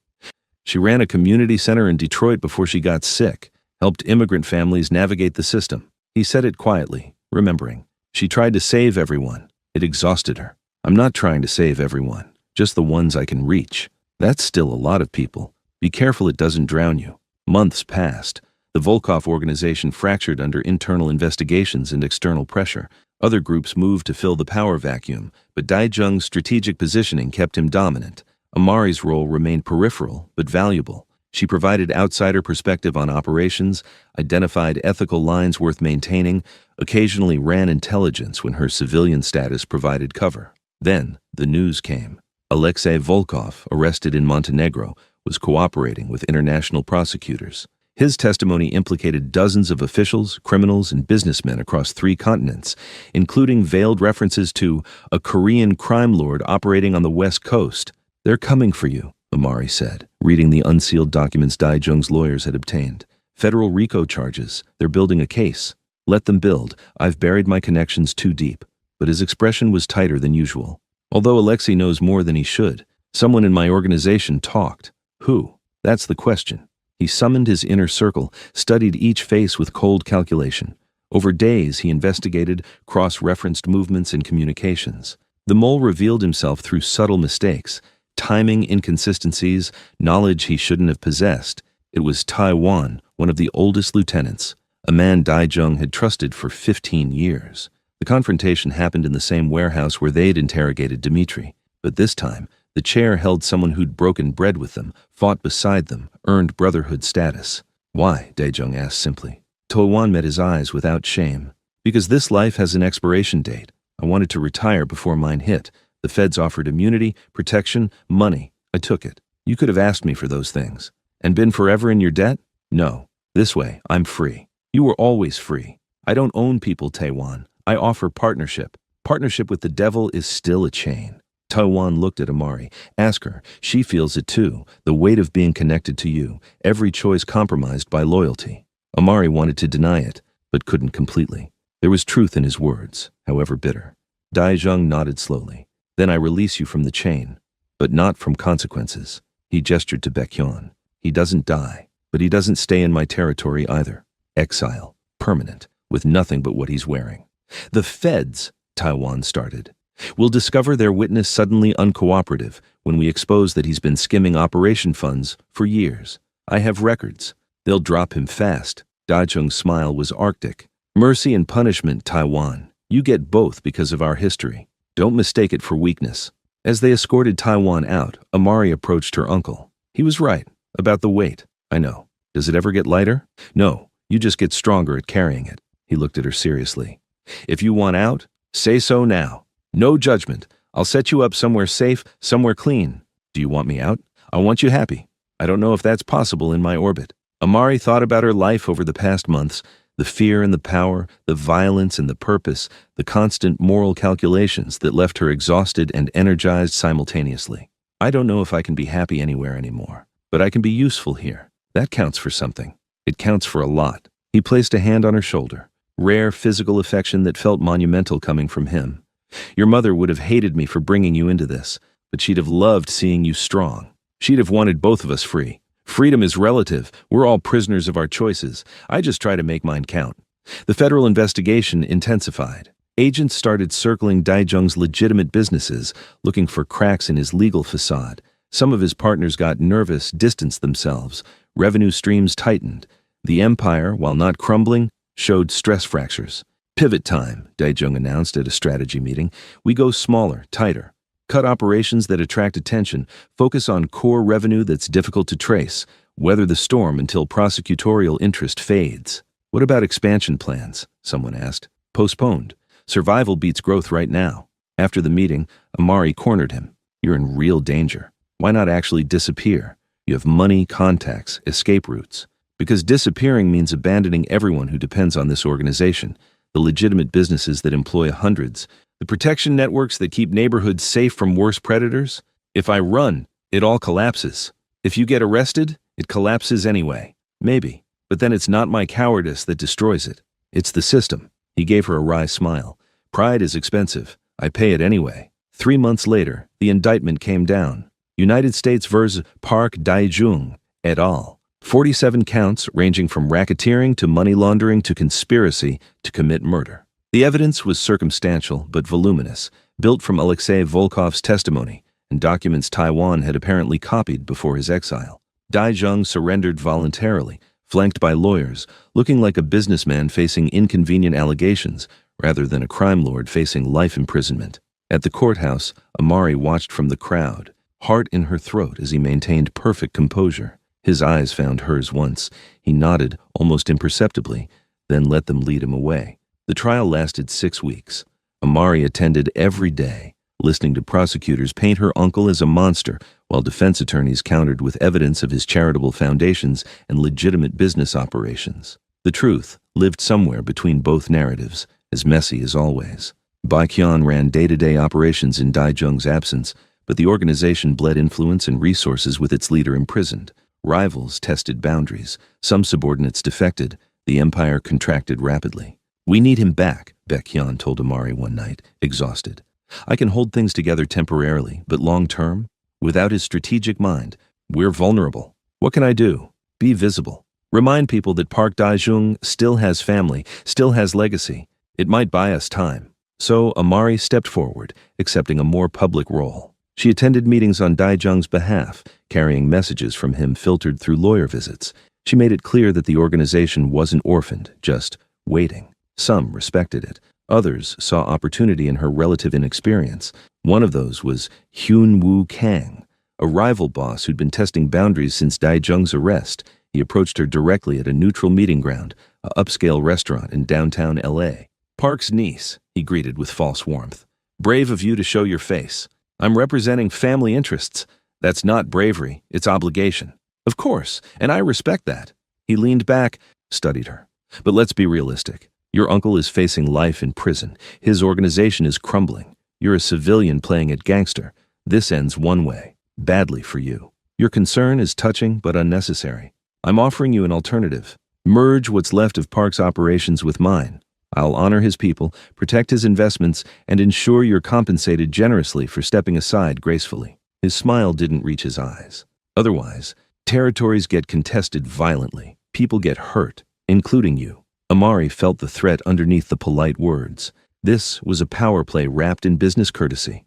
She ran a community center in Detroit before she got sick, helped immigrant families navigate the system. He said it quietly, remembering. She tried to save everyone. It exhausted her. "I'm not trying to save everyone, just the ones I can reach. That's still a lot of people. Be careful it doesn't drown you." Months passed. The Volkov organization fractured under internal investigations and external pressure. Other groups moved to fill the power vacuum, but Daejung's strategic positioning kept him dominant. Amari's role remained peripheral, but valuable. She provided outsider perspective on operations, identified ethical lines worth maintaining, occasionally ran intelligence when her civilian status provided cover. Then, the news came. Alexei Volkov, arrested in Montenegro, was cooperating with international prosecutors. His testimony implicated dozens of officials, criminals, and businessmen across 3 continents, including veiled references to a Korean crime lord operating on the West Coast. "They're coming for you," Amari said, reading the unsealed documents Daejung's lawyers had obtained. "Federal RICO charges. They're building a case. Let them build. I've buried my connections too deep." But his expression was tighter than usual. "Although Alexei knows more than he should, someone in my organization talked. Who? That's the question." He summoned his inner circle, studied each face with cold calculation. Over days, he investigated, cross-referenced movements and communications. The mole revealed himself through subtle mistakes, timing inconsistencies, knowledge he shouldn't have possessed. It was Taiwan, one of the oldest lieutenants, a man Daejung had trusted for 15 years. The confrontation happened in the same warehouse where they'd interrogated Dmitri. But this time, the chair held someone who'd broken bread with them, fought beside them, earned brotherhood status. "Why?" Daejung asked simply. Taiwan met his eyes without shame. "Because this life has an expiration date. I wanted to retire before mine hit. The feds offered immunity, protection, money. I took it. You could have asked me for those things. And been forever in your debt? No. This way, I'm free. You were always free. I don't own people, Taiwan. I offer partnership. Partnership with the devil is still a chain." Taiwan looked at Amari. "Ask her. She feels it too, the weight of being connected to you, every choice compromised by loyalty." Amari wanted to deny it, but couldn't completely. There was truth in his words, however bitter. Daejung nodded slowly. "Then I release you from the chain, but not from consequences." He gestured to Baekhyun. "He doesn't die, but he doesn't stay in my territory either. Exile, permanent, with nothing but what he's wearing." "The feds," Taiwan started. "We'll discover their witness suddenly uncooperative when we expose that he's been skimming operation funds for years. I have records. They'll drop him fast." Daejung's smile was arctic. "Mercy and punishment, Taiwan. You get both because of our history. Don't mistake it for weakness." As they escorted Taiwan out, Amari approached her uncle. He was right about the weight. "I know. Does it ever get lighter?" "No, you just get stronger at carrying it." He looked at her seriously. If you want out, say so now. No judgment. I'll set you up somewhere safe, somewhere clean. Do you want me out? I want you happy. I don't know if that's possible in my orbit. Amari thought about her life over the past months, the fear and the power, the violence and the purpose, the constant moral calculations that left her exhausted and energized simultaneously. I don't know if I can be happy anywhere anymore, but I can be useful here. That counts for something. It counts for a lot. He placed a hand on her shoulder, rare physical affection that felt monumental coming from him. Your mother would have hated me for bringing you into this, but she'd have loved seeing you strong. She'd have wanted both of us free. Freedom is relative. We're all prisoners of our choices. I just try to make mine count. The federal investigation intensified. Agents started circling Daijung's legitimate businesses, looking for cracks in his legal facade. Some of his partners got nervous, distanced themselves. Revenue streams tightened. The empire, while not crumbling, showed stress fractures. Pivot time, Daijung announced at a strategy meeting. We go smaller, tighter. Cut operations that attract attention, focus on core revenue that's difficult to trace, weather the storm until prosecutorial interest fades. What about expansion plans? Someone asked. Postponed. Survival beats growth right now. After the meeting, Amari cornered him. You're in real danger. Why not actually disappear? You have money, contacts, escape routes. Because disappearing means abandoning everyone who depends on this organization, the legitimate businesses that employ hundreds, the protection networks that keep neighborhoods safe from worse predators. If I run, it all collapses. If you get arrested, it collapses anyway. Maybe. But then it's not my cowardice that destroys it. It's the system. He gave her a wry smile. Pride is expensive. I pay it anyway. 3 months later, the indictment came down. United States vs. Park Dae-jung, et al. 47 counts ranging from racketeering to money laundering to conspiracy to commit murder. The evidence was circumstantial but voluminous, built from Alexei Volkov's testimony and documents Taiwan had apparently copied before his exile. Daijung surrendered voluntarily, flanked by lawyers, looking like a businessman facing inconvenient allegations rather than a crime lord facing life imprisonment. At the courthouse, Amari watched from the crowd, heart in her throat as he maintained perfect composure. His eyes found hers once. He nodded, almost imperceptibly, then let them lead him away. The trial lasted 6 weeks. Amari attended every day, listening to prosecutors paint her uncle as a monster, while defense attorneys countered with evidence of his charitable foundations and legitimate business operations. The truth lived somewhere between both narratives, as messy as always. Baekhyun ran day-to-day operations in Daijung's absence, but the organization bled influence and resources with its leader imprisoned. Rivals tested boundaries. Some subordinates defected. The empire contracted rapidly. We need him back, Baekhyun told Amari one night, exhausted. I can hold things together temporarily, but long-term? Without his strategic mind, we're vulnerable. What can I do? Be visible. Remind people that Park Dae-jung still has family, still has legacy. It might buy us time. So Amari stepped forward, accepting a more public role. She attended meetings on Daijung's behalf, carrying messages from him filtered through lawyer visits. She made it clear that the organization wasn't orphaned, just waiting. Some respected it. Others saw opportunity in her relative inexperience. One of those was Hyun-woo Kang, a rival boss who'd been testing boundaries since Daijung's arrest. He approached her directly at a neutral meeting ground, an upscale restaurant in downtown L.A. Park's niece, he greeted with false warmth. Brave of you to show your face. I'm representing family interests. That's not bravery, it's obligation. Of course, and I respect that. He leaned back, studied her. But let's be realistic. Your uncle is facing life in prison. His organization is crumbling. You're a civilian playing at gangster. This ends one way, badly for you. Your concern is touching but unnecessary. I'm offering you an alternative. Merge what's left of Park's operations with mine. I'll honor his people, protect his investments, and ensure you're compensated generously for stepping aside gracefully. His smile didn't reach his eyes. Otherwise, territories get contested violently. People get hurt, including you. Amari felt the threat underneath the polite words. This was a power play wrapped in business courtesy.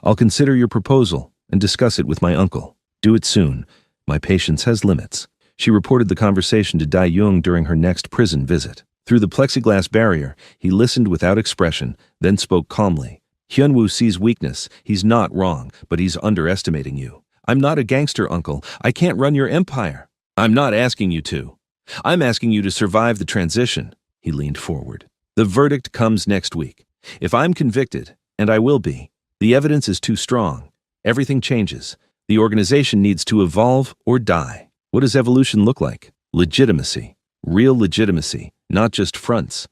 I'll consider your proposal and discuss it with my uncle. Do it soon. My patience has limits. She reported the conversation to Dae-jung during her next prison visit. Through the plexiglass barrier, he listened without expression, then spoke calmly. Hyun-woo sees weakness. He's not wrong, but he's underestimating you. I'm not a gangster, uncle. I can't run your empire. I'm not asking you to. I'm asking you to survive the transition. He leaned forward. The verdict comes next week. If I'm convicted, and I will be, the evidence is too strong. Everything changes. The organization needs to evolve or die. What does evolution look like? Legitimacy. Real legitimacy, not just fronts.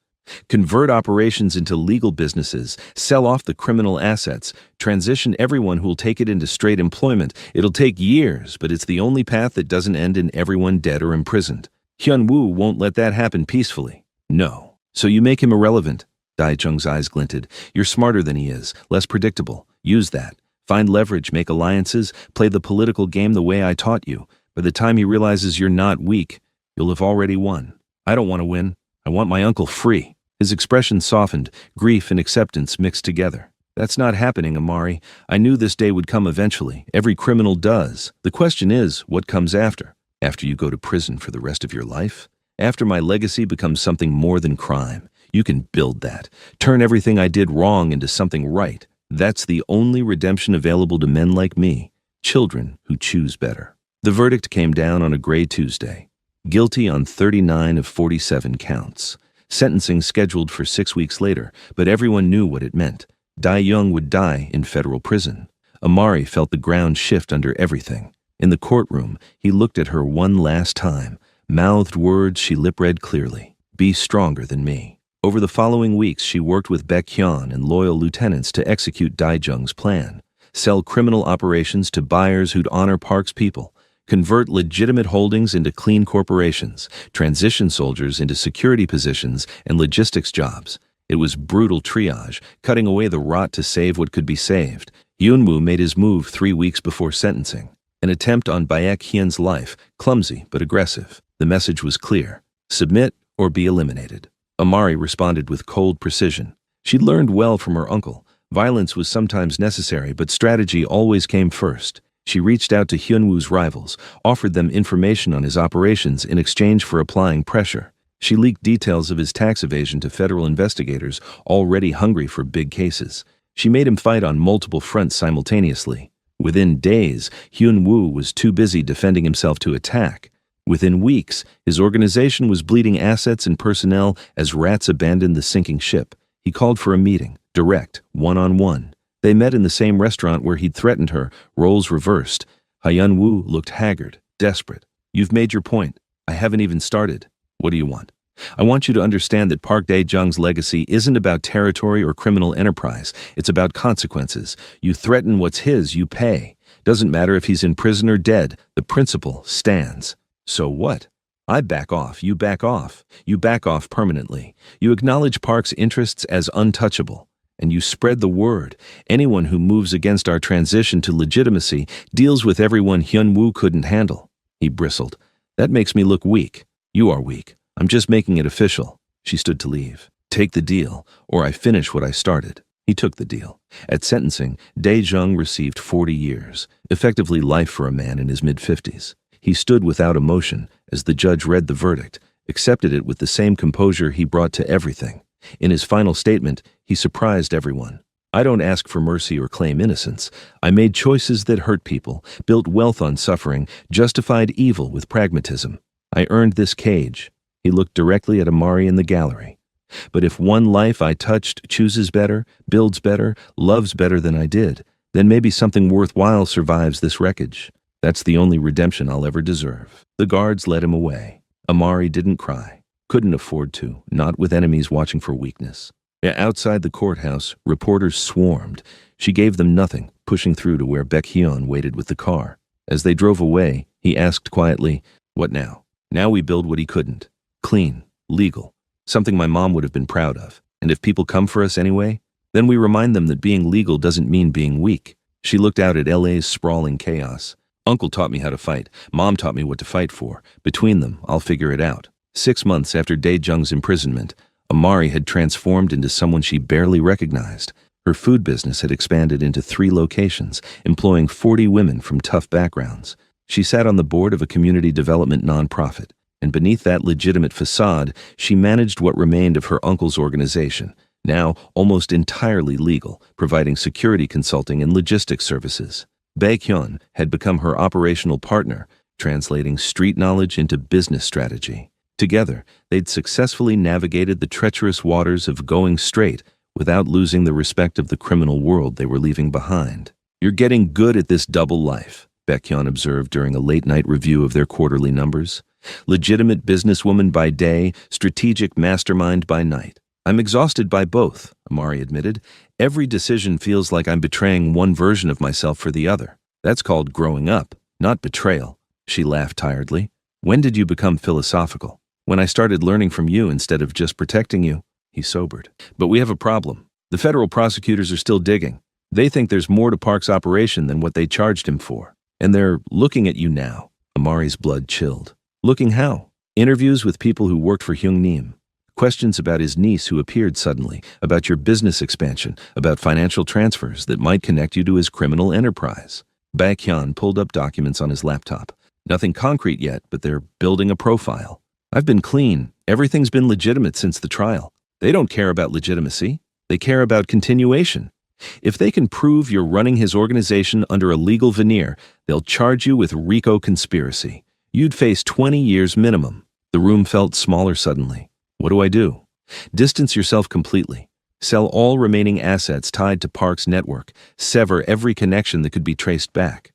Convert operations into legal businesses, sell off the criminal assets, transition everyone who'll take it into straight employment. It'll take years, but it's the only path that doesn't end in everyone dead or imprisoned. Hyun-woo won't let that happen peacefully. No. So you make him irrelevant. Dae-jung's eyes glinted. You're smarter than he is, less predictable. Use that. Find leverage, make alliances, play the political game the way I taught you. By the time he realizes you're not weak, you'll have already won. I don't want to win. I want my uncle free. His expression softened, grief and acceptance mixed together. That's not happening, Amari. I knew this day would come eventually. Every criminal does. The question is, what comes after? After you go to prison for the rest of your life? After my legacy becomes something more than crime? You can build that. Turn everything I did wrong into something right. That's the only redemption available to men like me, children who choose better. The verdict came down on a gray Tuesday. Guilty on 39 of 47 counts. Sentencing scheduled for 6 weeks later, but everyone knew what it meant. Dae-jung would die in federal prison. Amari felt the ground shift under everything. In the courtroom, he looked at her one last time, mouthed words she lip-read clearly. Be stronger than me. Over the following weeks, she worked with Baek-hyun and loyal lieutenants to execute Dae-jung's plan. Sell criminal operations to buyers who'd honor Park's people. Convert legitimate holdings into clean corporations, transition soldiers into security positions and logistics jobs. It was brutal triage, cutting away the rot to save what could be saved. Hyun-woo made his move 3 weeks before sentencing. An attempt on Baek-hyun's life, clumsy but aggressive. The message was clear: submit or be eliminated. Amari responded with cold precision. She'd learned well from her uncle. Violence was sometimes necessary, but strategy always came first. She reached out to Hyun-woo's rivals, offered them information on his operations in exchange for applying pressure. She leaked details of his tax evasion to federal investigators already hungry for big cases. She made him fight on multiple fronts simultaneously. Within days, Hyun-woo was too busy defending himself to attack. Within weeks, his organization was bleeding assets and personnel as rats abandoned the sinking ship. He called for a meeting, direct, one-on-one. They met in the same restaurant where he'd threatened her, roles reversed. Hyun-woo looked haggard, desperate. You've made your point. I haven't even started. What do you want? I want you to understand that Park Dae-jung's legacy isn't about territory or criminal enterprise. It's about consequences. You threaten what's his, you pay. Doesn't matter if he's in prison or dead. The principle stands. So what? I back off. You back off. You back off permanently. You acknowledge Park's interests as untouchable. And you spread the word. Anyone who moves against our transition to legitimacy deals with everyone Hyun-woo couldn't handle. He bristled. That makes me look weak. You are weak. I'm just making it official. She stood to leave. Take the deal, or I finish what I started. He took the deal. At sentencing, Dae-jung received 40 years, effectively life for a man in his mid-50s. He stood without emotion as the judge read the verdict, accepted it with the same composure he brought to everything. In his final statement, he surprised everyone. I don't ask for mercy or claim innocence. I made choices that hurt people, built wealth on suffering, justified evil with pragmatism. I earned this cage. He looked directly at Amari in the gallery. But if one life I touched chooses better, builds better, loves better than I did, then maybe something worthwhile survives this wreckage. That's the only redemption I'll ever deserve. The guards led him away. Amari didn't cry. Couldn't afford to, not with enemies watching for weakness. Outside the courthouse, reporters swarmed. She gave them nothing, pushing through to where Baek-hyun waited with the car. As they drove away, he asked quietly, "What now?" Now we build what he couldn't. Clean, legal, something my mom would have been proud of. And if people come for us anyway, then we remind them that being legal doesn't mean being weak. She looked out at LA's sprawling chaos. Uncle taught me how to fight. Mom taught me what to fight for. Between them, I'll figure it out. 6 months after Dae-jung's imprisonment, Amari had transformed into someone she barely recognized. Her food business had expanded into 3 locations, employing 40 women from tough backgrounds. She sat on the board of a community development nonprofit, and beneath that legitimate facade, she managed what remained of her uncle's organization, now almost entirely legal, providing security consulting and logistics services. Baek-hyun had become her operational partner, translating street knowledge into business strategy. Together, they'd successfully navigated the treacherous waters of going straight without losing the respect of the criminal world they were leaving behind. "You're getting good at this double life," Baekhyun observed during a late-night review of their quarterly numbers. "Legitimate businesswoman by day, strategic mastermind by night." "I'm exhausted by both," Amari admitted. "Every decision feels like I'm betraying one version of myself for the other. That's called growing up, not betrayal." She laughed tiredly. "When did you become philosophical?" "When I started learning from you instead of just protecting you." He sobered. "But we have a problem. The federal prosecutors are still digging. They think there's more to Park's operation than what they charged him for. And they're looking at you now." Amari's blood chilled. "Looking how?" "Interviews with people who worked for Hyung Nim. Questions about his niece who appeared suddenly, about your business expansion, about financial transfers that might connect you to his criminal enterprise." Baekhyun pulled up documents on his laptop. "Nothing concrete yet, but they're building a profile. I've been clean. Everything's been legitimate since the trial. They don't care about legitimacy. They care about continuation. If they can prove you're running his organization under a legal veneer, they'll charge you with RICO conspiracy. You'd face 20 years minimum." The room felt smaller suddenly. "What do I do?" "Distance yourself completely. Sell all remaining assets tied to Park's network. Sever every connection that could be traced back.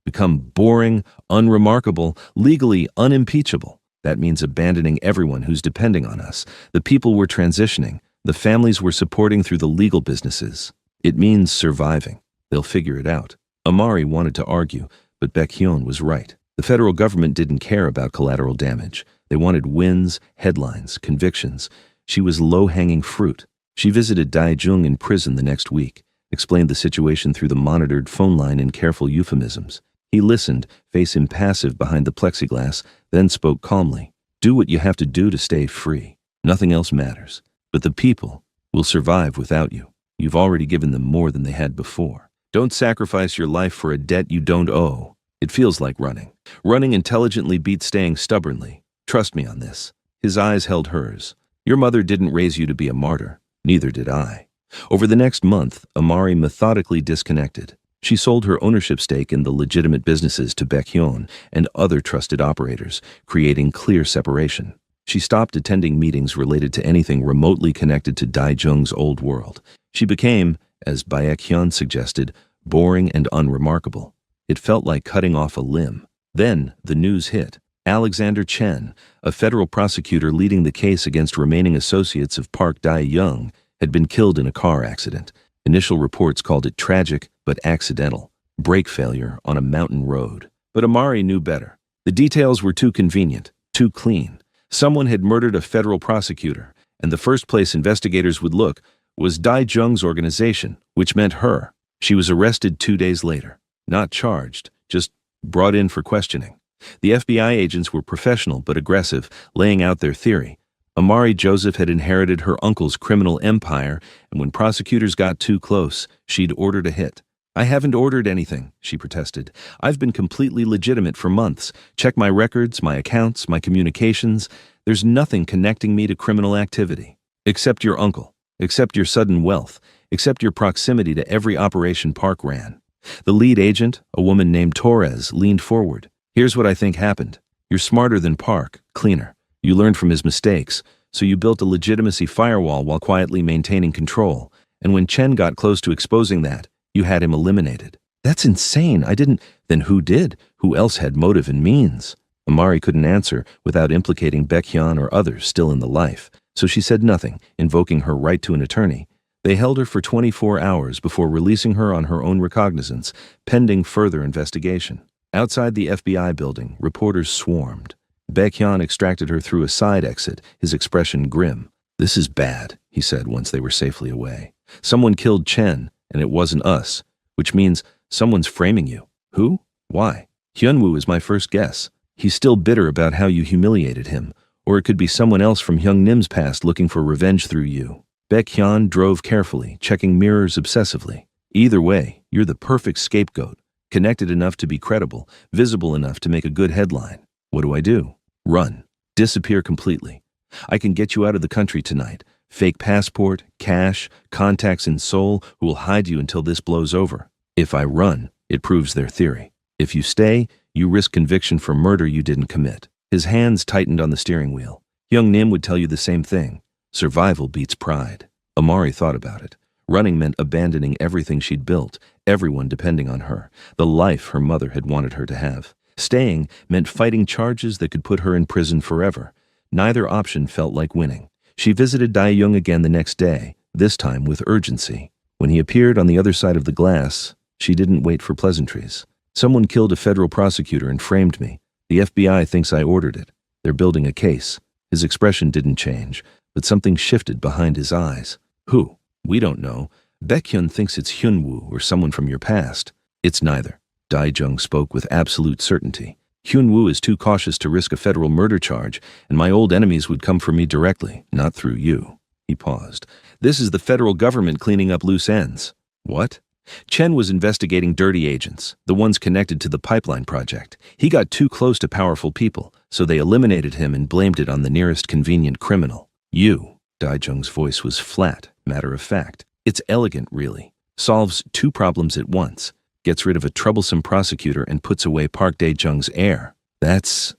Become boring, unremarkable, legally unimpeachable. That means abandoning everyone who's depending on us, the people we're transitioning, the families we're supporting through the legal businesses. It means surviving. They'll figure it out." Amari wanted to argue, but Baekhyun was right. The federal government didn't care about collateral damage. They wanted wins, headlines, convictions. She was low-hanging fruit. She visited Dae-jung in prison the next week, explained the situation through the monitored phone line in careful euphemisms. He listened, face impassive behind the plexiglass, then spoke calmly. "Do what you have to do to stay free. Nothing else matters. But the people will survive without you. You've already given them more than they had before. Don't sacrifice your life for a debt you don't owe." It feels like running. Running intelligently beats staying stubbornly. Trust me on this. His eyes held hers. "Your mother didn't raise you to be a martyr. Neither did I." Over the next month, Amari methodically disconnected. She sold her ownership stake in the legitimate businesses to Baekhyun and other trusted operators, creating clear separation. She stopped attending meetings related to anything remotely connected to Dae-jung's old world. She became, as Baekhyun suggested, boring and unremarkable. It felt like cutting off a limb. Then the news hit. Alexander Chen, a federal prosecutor leading the case against remaining associates of Park Dae-jung, had been killed in a car accident. Initial reports called it tragic but accidental. Brake failure on a mountain road. But Amari knew better. The details were too convenient, too clean. Someone had murdered a federal prosecutor, and the first place investigators would look was Dae-jung's organization, which meant her. She was arrested 2 days later. Not charged, just brought in for questioning. The FBI agents were professional but aggressive, laying out their theory. Amari Joseph had inherited her uncle's criminal empire, and when prosecutors got too close, she'd ordered a hit. "I haven't ordered anything," she protested. "I've been completely legitimate for months. Check my records, my accounts, my communications. There's nothing connecting me to criminal activity. Except your uncle, except your sudden wealth, except your proximity to every operation Park ran." The lead agent, a woman named Torres, leaned forward. "Here's what I think happened. You're smarter than Park, cleaner. You learned from his mistakes, so you built a legitimacy firewall while quietly maintaining control. And when Chen got close to exposing that, you had him eliminated." "That's insane. I didn't." "Then who did? Who else had motive and means?" Amari couldn't answer without implicating Baekhyun or others still in the life, so she said nothing, invoking her right to an attorney. They held her for 24 hours before releasing her on her own recognizance, pending further investigation. Outside the FBI building, reporters swarmed. Baekhyun extracted her through a side exit, his expression grim. "This is bad," he said once they were safely away. "Someone killed Chen, and it wasn't us, which means someone's framing you." "Who? Why?" "Hyunwoo is my first guess. He's still bitter about how you humiliated him, or it could be someone else from Hyung Nim's past looking for revenge through you." Baekhyun drove carefully, checking mirrors obsessively. "Either way, you're the perfect scapegoat, connected enough to be credible, visible enough to make a good headline. What do I do?" "Run. Disappear completely. I can get you out of the country tonight. Fake passport, cash, contacts in Seoul who will hide you until this blows over. If I run, it proves their theory. If you stay, you risk conviction for murder you didn't commit." His hands tightened on the steering wheel. Young Nim would tell you the same thing. Survival beats pride. Amari thought about it. Running meant abandoning everything she'd built, everyone depending on her, the life her mother had wanted her to have. Staying meant fighting charges that could put her in prison forever. Neither option felt like winning. She visited Dae-jung again the next day, this time with urgency. When he appeared on the other side of the glass, she didn't wait for pleasantries. Someone killed a federal prosecutor and framed me. The FBI thinks I ordered it. They're building a case. His expression didn't change, but something shifted behind his eyes. Who? We don't know. Baekhyun thinks it's Hyunwoo or someone from your past. It's neither. Dae-jung spoke with absolute certainty. Hyunwoo is too cautious to risk a federal murder charge, and my old enemies would come for me directly, not through you. He paused. This is the federal government cleaning up loose ends. What? Chen was investigating dirty agents, the ones connected to the pipeline project. He got too close to powerful people, so they eliminated him and blamed it on the nearest convenient criminal. You. Dae-jung's voice was flat, matter of fact. It's elegant, really. Solves two problems at once. Gets rid of a troublesome prosecutor and puts away Park Dae-jung's heir. That's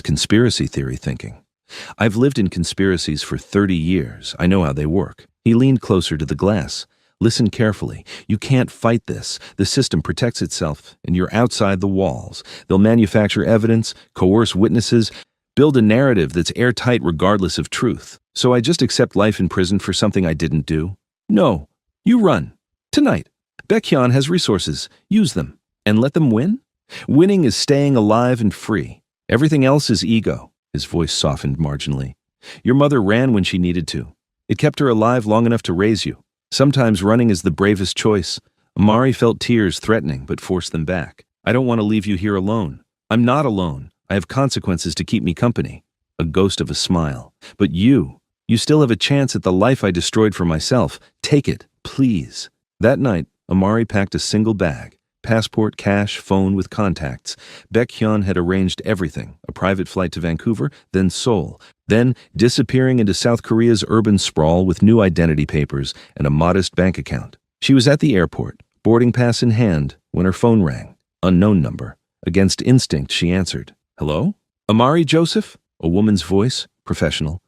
conspiracy theory thinking. I've lived in conspiracies for 30 years. I know how they work. He leaned closer to the glass. Listen carefully. You can't fight this. The system protects itself, and you're outside the walls. They'll manufacture evidence, coerce witnesses, build a narrative that's airtight regardless of truth. So I just accept life in prison for something I didn't do? No. You run. Tonight. Baekhyun has resources. Use them. And let them win? Winning is staying alive and free. Everything else is ego. His voice softened marginally. Your mother ran when she needed to. It kept her alive long enough to raise you. Sometimes running is the bravest choice. Amari felt tears threatening, but forced them back. I don't want to leave you here alone. I'm not alone. I have consequences to keep me company. A ghost of a smile. But you still have a chance at the life I destroyed for myself. Take it, please. That night, Amari packed a single bag. Passport, cash, phone with contacts. Baekhyun had arranged everything. A private flight to Vancouver, then Seoul. Then disappearing into South Korea's urban sprawl with new identity papers and a modest bank account. She was at the airport, boarding pass in hand, when her phone rang. Unknown number. Against instinct, she answered. Hello? Amari Joseph? A woman's voice, professional.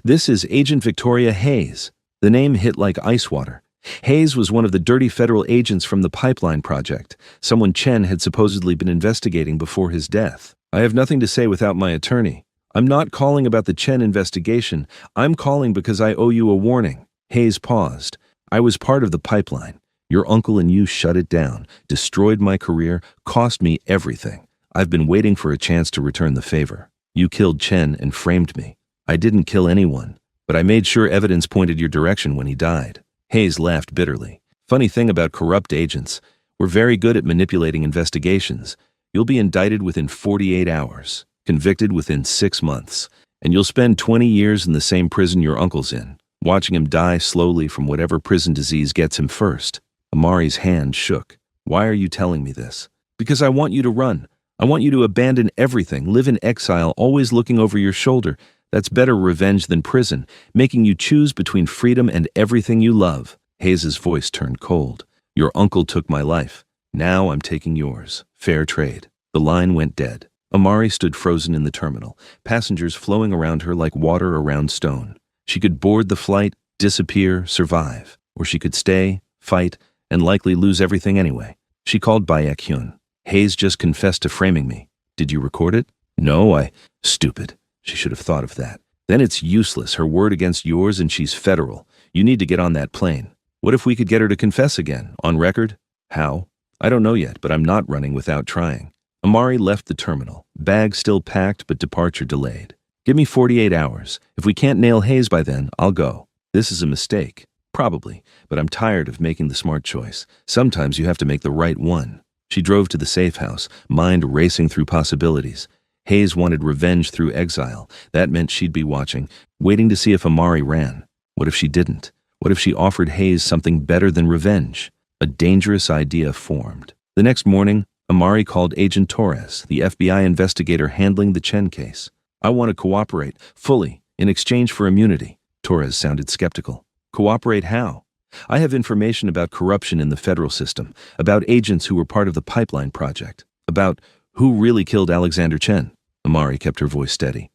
This is Agent Victoria Hayes. The name hit like ice water. Hayes was one of the dirty federal agents from the pipeline project, someone Chen had supposedly been investigating before his death. I have nothing to say without my attorney. I'm not calling about the Chen investigation. I'm calling because I owe you a warning. Hayes paused. I was part of the pipeline. Your uncle and you shut it down, destroyed my career, cost me everything. I've been waiting for a chance to return the favor. You killed Chen and framed me. I didn't kill anyone, but I made sure evidence pointed your direction when he died. Hayes laughed bitterly. Funny thing about corrupt agents, we're very good at manipulating investigations. You'll be indicted within 48 hours, convicted within 6 months, and you'll spend 20 years in the same prison your uncle's in, watching him die slowly from whatever prison disease gets him first. Amari's hand shook. Why are you telling me this? Because I want you to run. I want you to abandon everything, live in exile, always looking over your shoulder. That's better revenge than prison, making you choose between freedom and everything you love. Hayes' voice turned cold. Your uncle took my life. Now I'm taking yours. Fair trade. The line went dead. Amari stood frozen in the terminal, passengers flowing around her like water around stone. She could board the flight, disappear, survive. Or she could stay, fight, and likely lose everything anyway. She called Baekhyun. Hayes just confessed to framing me. Did you record it? No, Stupid. She should have thought of that. Then it's useless, her word against yours, and she's federal. You need to get on that plane. What if we could get her to confess again, on record? How? I don't know yet, but I'm not running without trying. Amari left the terminal, bag still packed but departure delayed. Give me 48 hours. If we can't nail Hayes by then, I'll go. This is a mistake. Probably, but I'm tired of making the smart choice. Sometimes you have to make the right one. She drove to the safe house, mind racing through possibilities. Hayes wanted revenge through exile. That meant she'd be watching, waiting to see if Amari ran. What if she didn't? What if she offered Hayes something better than revenge? A dangerous idea formed. The next morning, Amari called Agent Torres, the FBI investigator handling the Chen case. I want to cooperate, fully, in exchange for immunity. Torres sounded skeptical. Cooperate how? I have information about corruption in the federal system, about agents who were part of the pipeline project, about who really killed Alexander Chen. Amari kept her voice steady.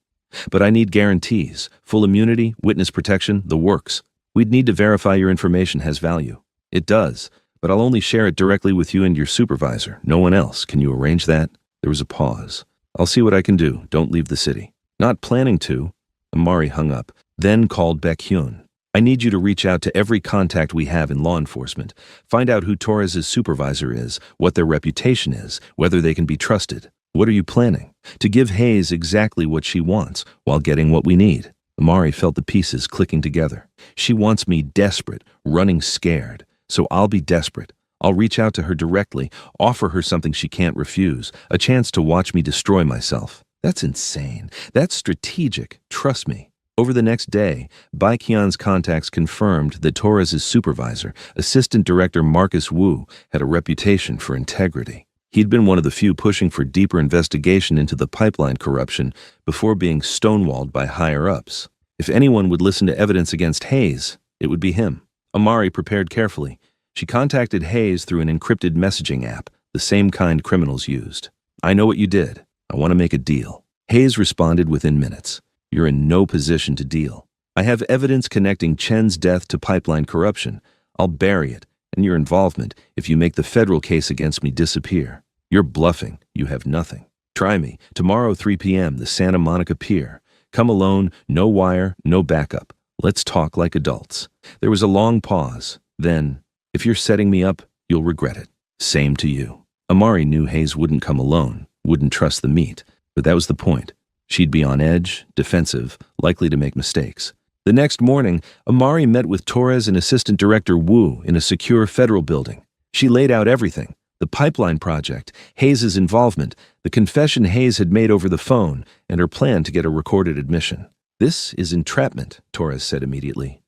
But I need guarantees. Full immunity, witness protection, the works. We'd need to verify your information has value. It does, but I'll only share it directly with you and your supervisor. No one else. Can you arrange that? There was a pause. I'll see what I can do. Don't leave the city. Not planning to. Amari hung up, then called Baek-hyun. I need you to reach out to every contact we have in law enforcement. Find out who Torres's supervisor is, what their reputation is, whether they can be trusted. What are you planning? To give Hayes exactly what she wants, while getting what we need. Amari felt the pieces clicking together. She wants me desperate, running scared. So I'll be desperate. I'll reach out to her directly, offer her something she can't refuse, a chance to watch me destroy myself. That's insane. That's strategic. Trust me. Over the next day, Baek-hyun's contacts confirmed that Torres's supervisor, Assistant Director Marcus Wu, had a reputation for integrity. He'd been one of the few pushing for deeper investigation into the pipeline corruption before being stonewalled by higher-ups. If anyone would listen to evidence against Hayes, it would be him. Amari prepared carefully. She contacted Hayes through an encrypted messaging app, the same kind criminals used. I know what you did. I want to make a deal. Hayes responded within minutes. You're in no position to deal. I have evidence connecting Chen's death to pipeline corruption. I'll bury it, and your involvement, if you make the federal case against me disappear. You're bluffing. You have nothing. Try me. Tomorrow, 3 p.m., the Santa Monica Pier. Come alone, no wire, no backup. Let's talk like adults. There was a long pause. Then, if you're setting me up, you'll regret it. Same to you. Amari knew Hayes wouldn't come alone, wouldn't trust the meat, but that was the point. She'd be on edge, defensive, likely to make mistakes. The next morning, Amari met with Torres and Assistant Director Wu in a secure federal building. She laid out everything: the pipeline project, Hayes' involvement, the confession Hayes had made over the phone, and her plan to get a recorded admission. This is entrapment, Torres said immediately.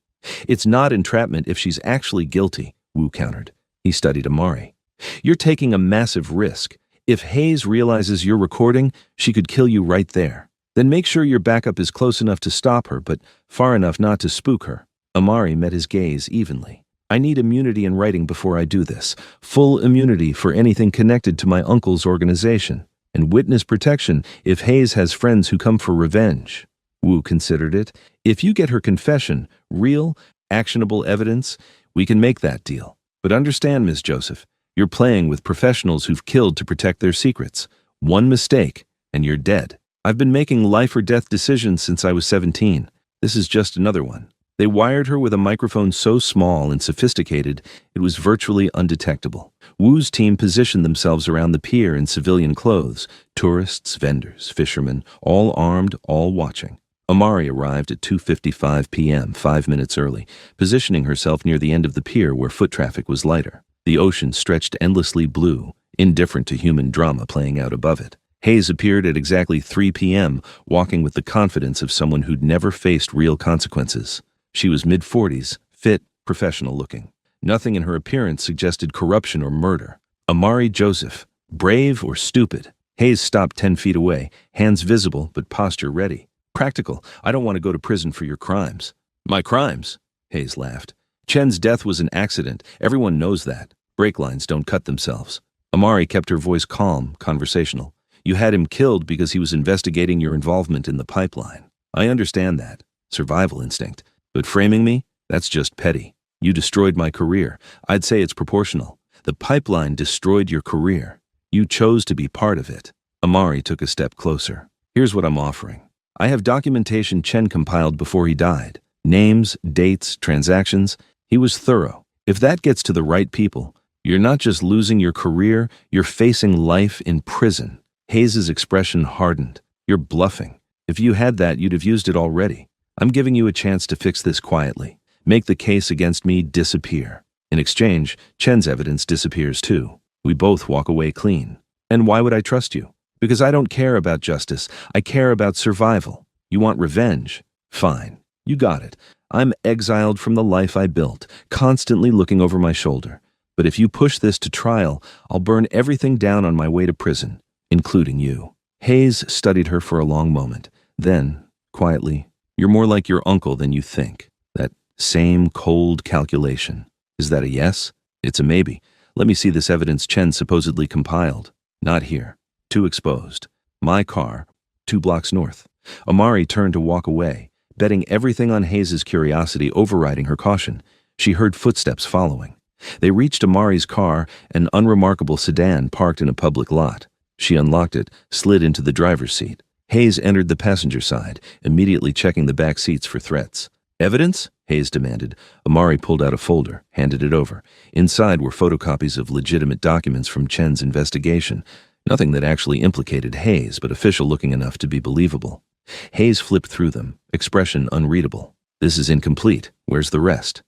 It's not entrapment if she's actually guilty, Wu countered. He studied Amari. You're taking a massive risk. If Hayes realizes you're recording, she could kill you right there. Then make sure your backup is close enough to stop her, but far enough not to spook her. Amari met his gaze evenly. I need immunity in writing before I do this. Full immunity for anything connected to my uncle's organization. And witness protection if Hayes has friends who come for revenge. Wu considered it. If you get her confession, real, actionable evidence, we can make that deal. But understand, Ms. Joseph, you're playing with professionals who've killed to protect their secrets. One mistake, and you're dead. I've been making life or death decisions since I was 17. This is just another one. They wired her with a microphone so small and sophisticated, it was virtually undetectable. Wu's team positioned themselves around the pier in civilian clothes. Tourists, vendors, fishermen, all armed, all watching. Amari arrived at 2:55 p.m., 5 minutes early, positioning herself near the end of the pier where foot traffic was lighter. The ocean stretched endlessly blue, indifferent to human drama playing out above it. Hayes appeared at exactly 3 p.m., walking with the confidence of someone who'd never faced real consequences. She was mid-40s, fit, professional-looking. Nothing in her appearance suggested corruption or murder. Amari Joseph, brave or stupid? Hayes stopped 10 feet away, hands visible but posture ready. Practical. I don't want to go to prison for your crimes. My crimes? Hayes laughed. Chen's death was an accident. Everyone knows that. Brake lines don't cut themselves. Amari kept her voice calm, conversational. You had him killed because he was investigating your involvement in the pipeline. I understand that. Survival instinct. But framing me? That's just petty. You destroyed my career. I'd say it's proportional. The pipeline destroyed your career. You chose to be part of it. Amari took a step closer. Here's what I'm offering. I have documentation Chen compiled before he died. Names, dates, transactions. He was thorough. If that gets to the right people, you're not just losing your career, you're facing life in prison. Hayes' expression hardened. You're bluffing. If you had that, you'd have used it already. I'm giving you a chance to fix this quietly. Make the case against me disappear. In exchange, Chen's evidence disappears too. We both walk away clean. And why would I trust you? Because I don't care about justice. I care about survival. You want revenge? Fine. You got it. I'm exiled from the life I built, constantly looking over my shoulder. But if you push this to trial, I'll burn everything down on my way to prison, including you. Hayes studied her for a long moment. Then, quietly, you're more like your uncle than you think. That same cold calculation. Is that a yes? It's a maybe. Let me see this evidence Chen supposedly compiled. Not here. Too exposed. My car. 2 blocks north. Amari turned to walk away, betting everything on Hayes' curiosity overriding her caution. She heard footsteps following. They reached Amari's car, an unremarkable sedan parked in a public lot. She unlocked it, slid into the driver's seat. Hayes entered the passenger side, immediately checking the back seats for threats. "Evidence?" Hayes demanded. Amari pulled out a folder, handed it over. Inside were photocopies of legitimate documents from Chen's investigation. Nothing that actually implicated Hayes, but official-looking enough to be believable. Hayes flipped through them, expression unreadable. "This is incomplete. Where's the rest?"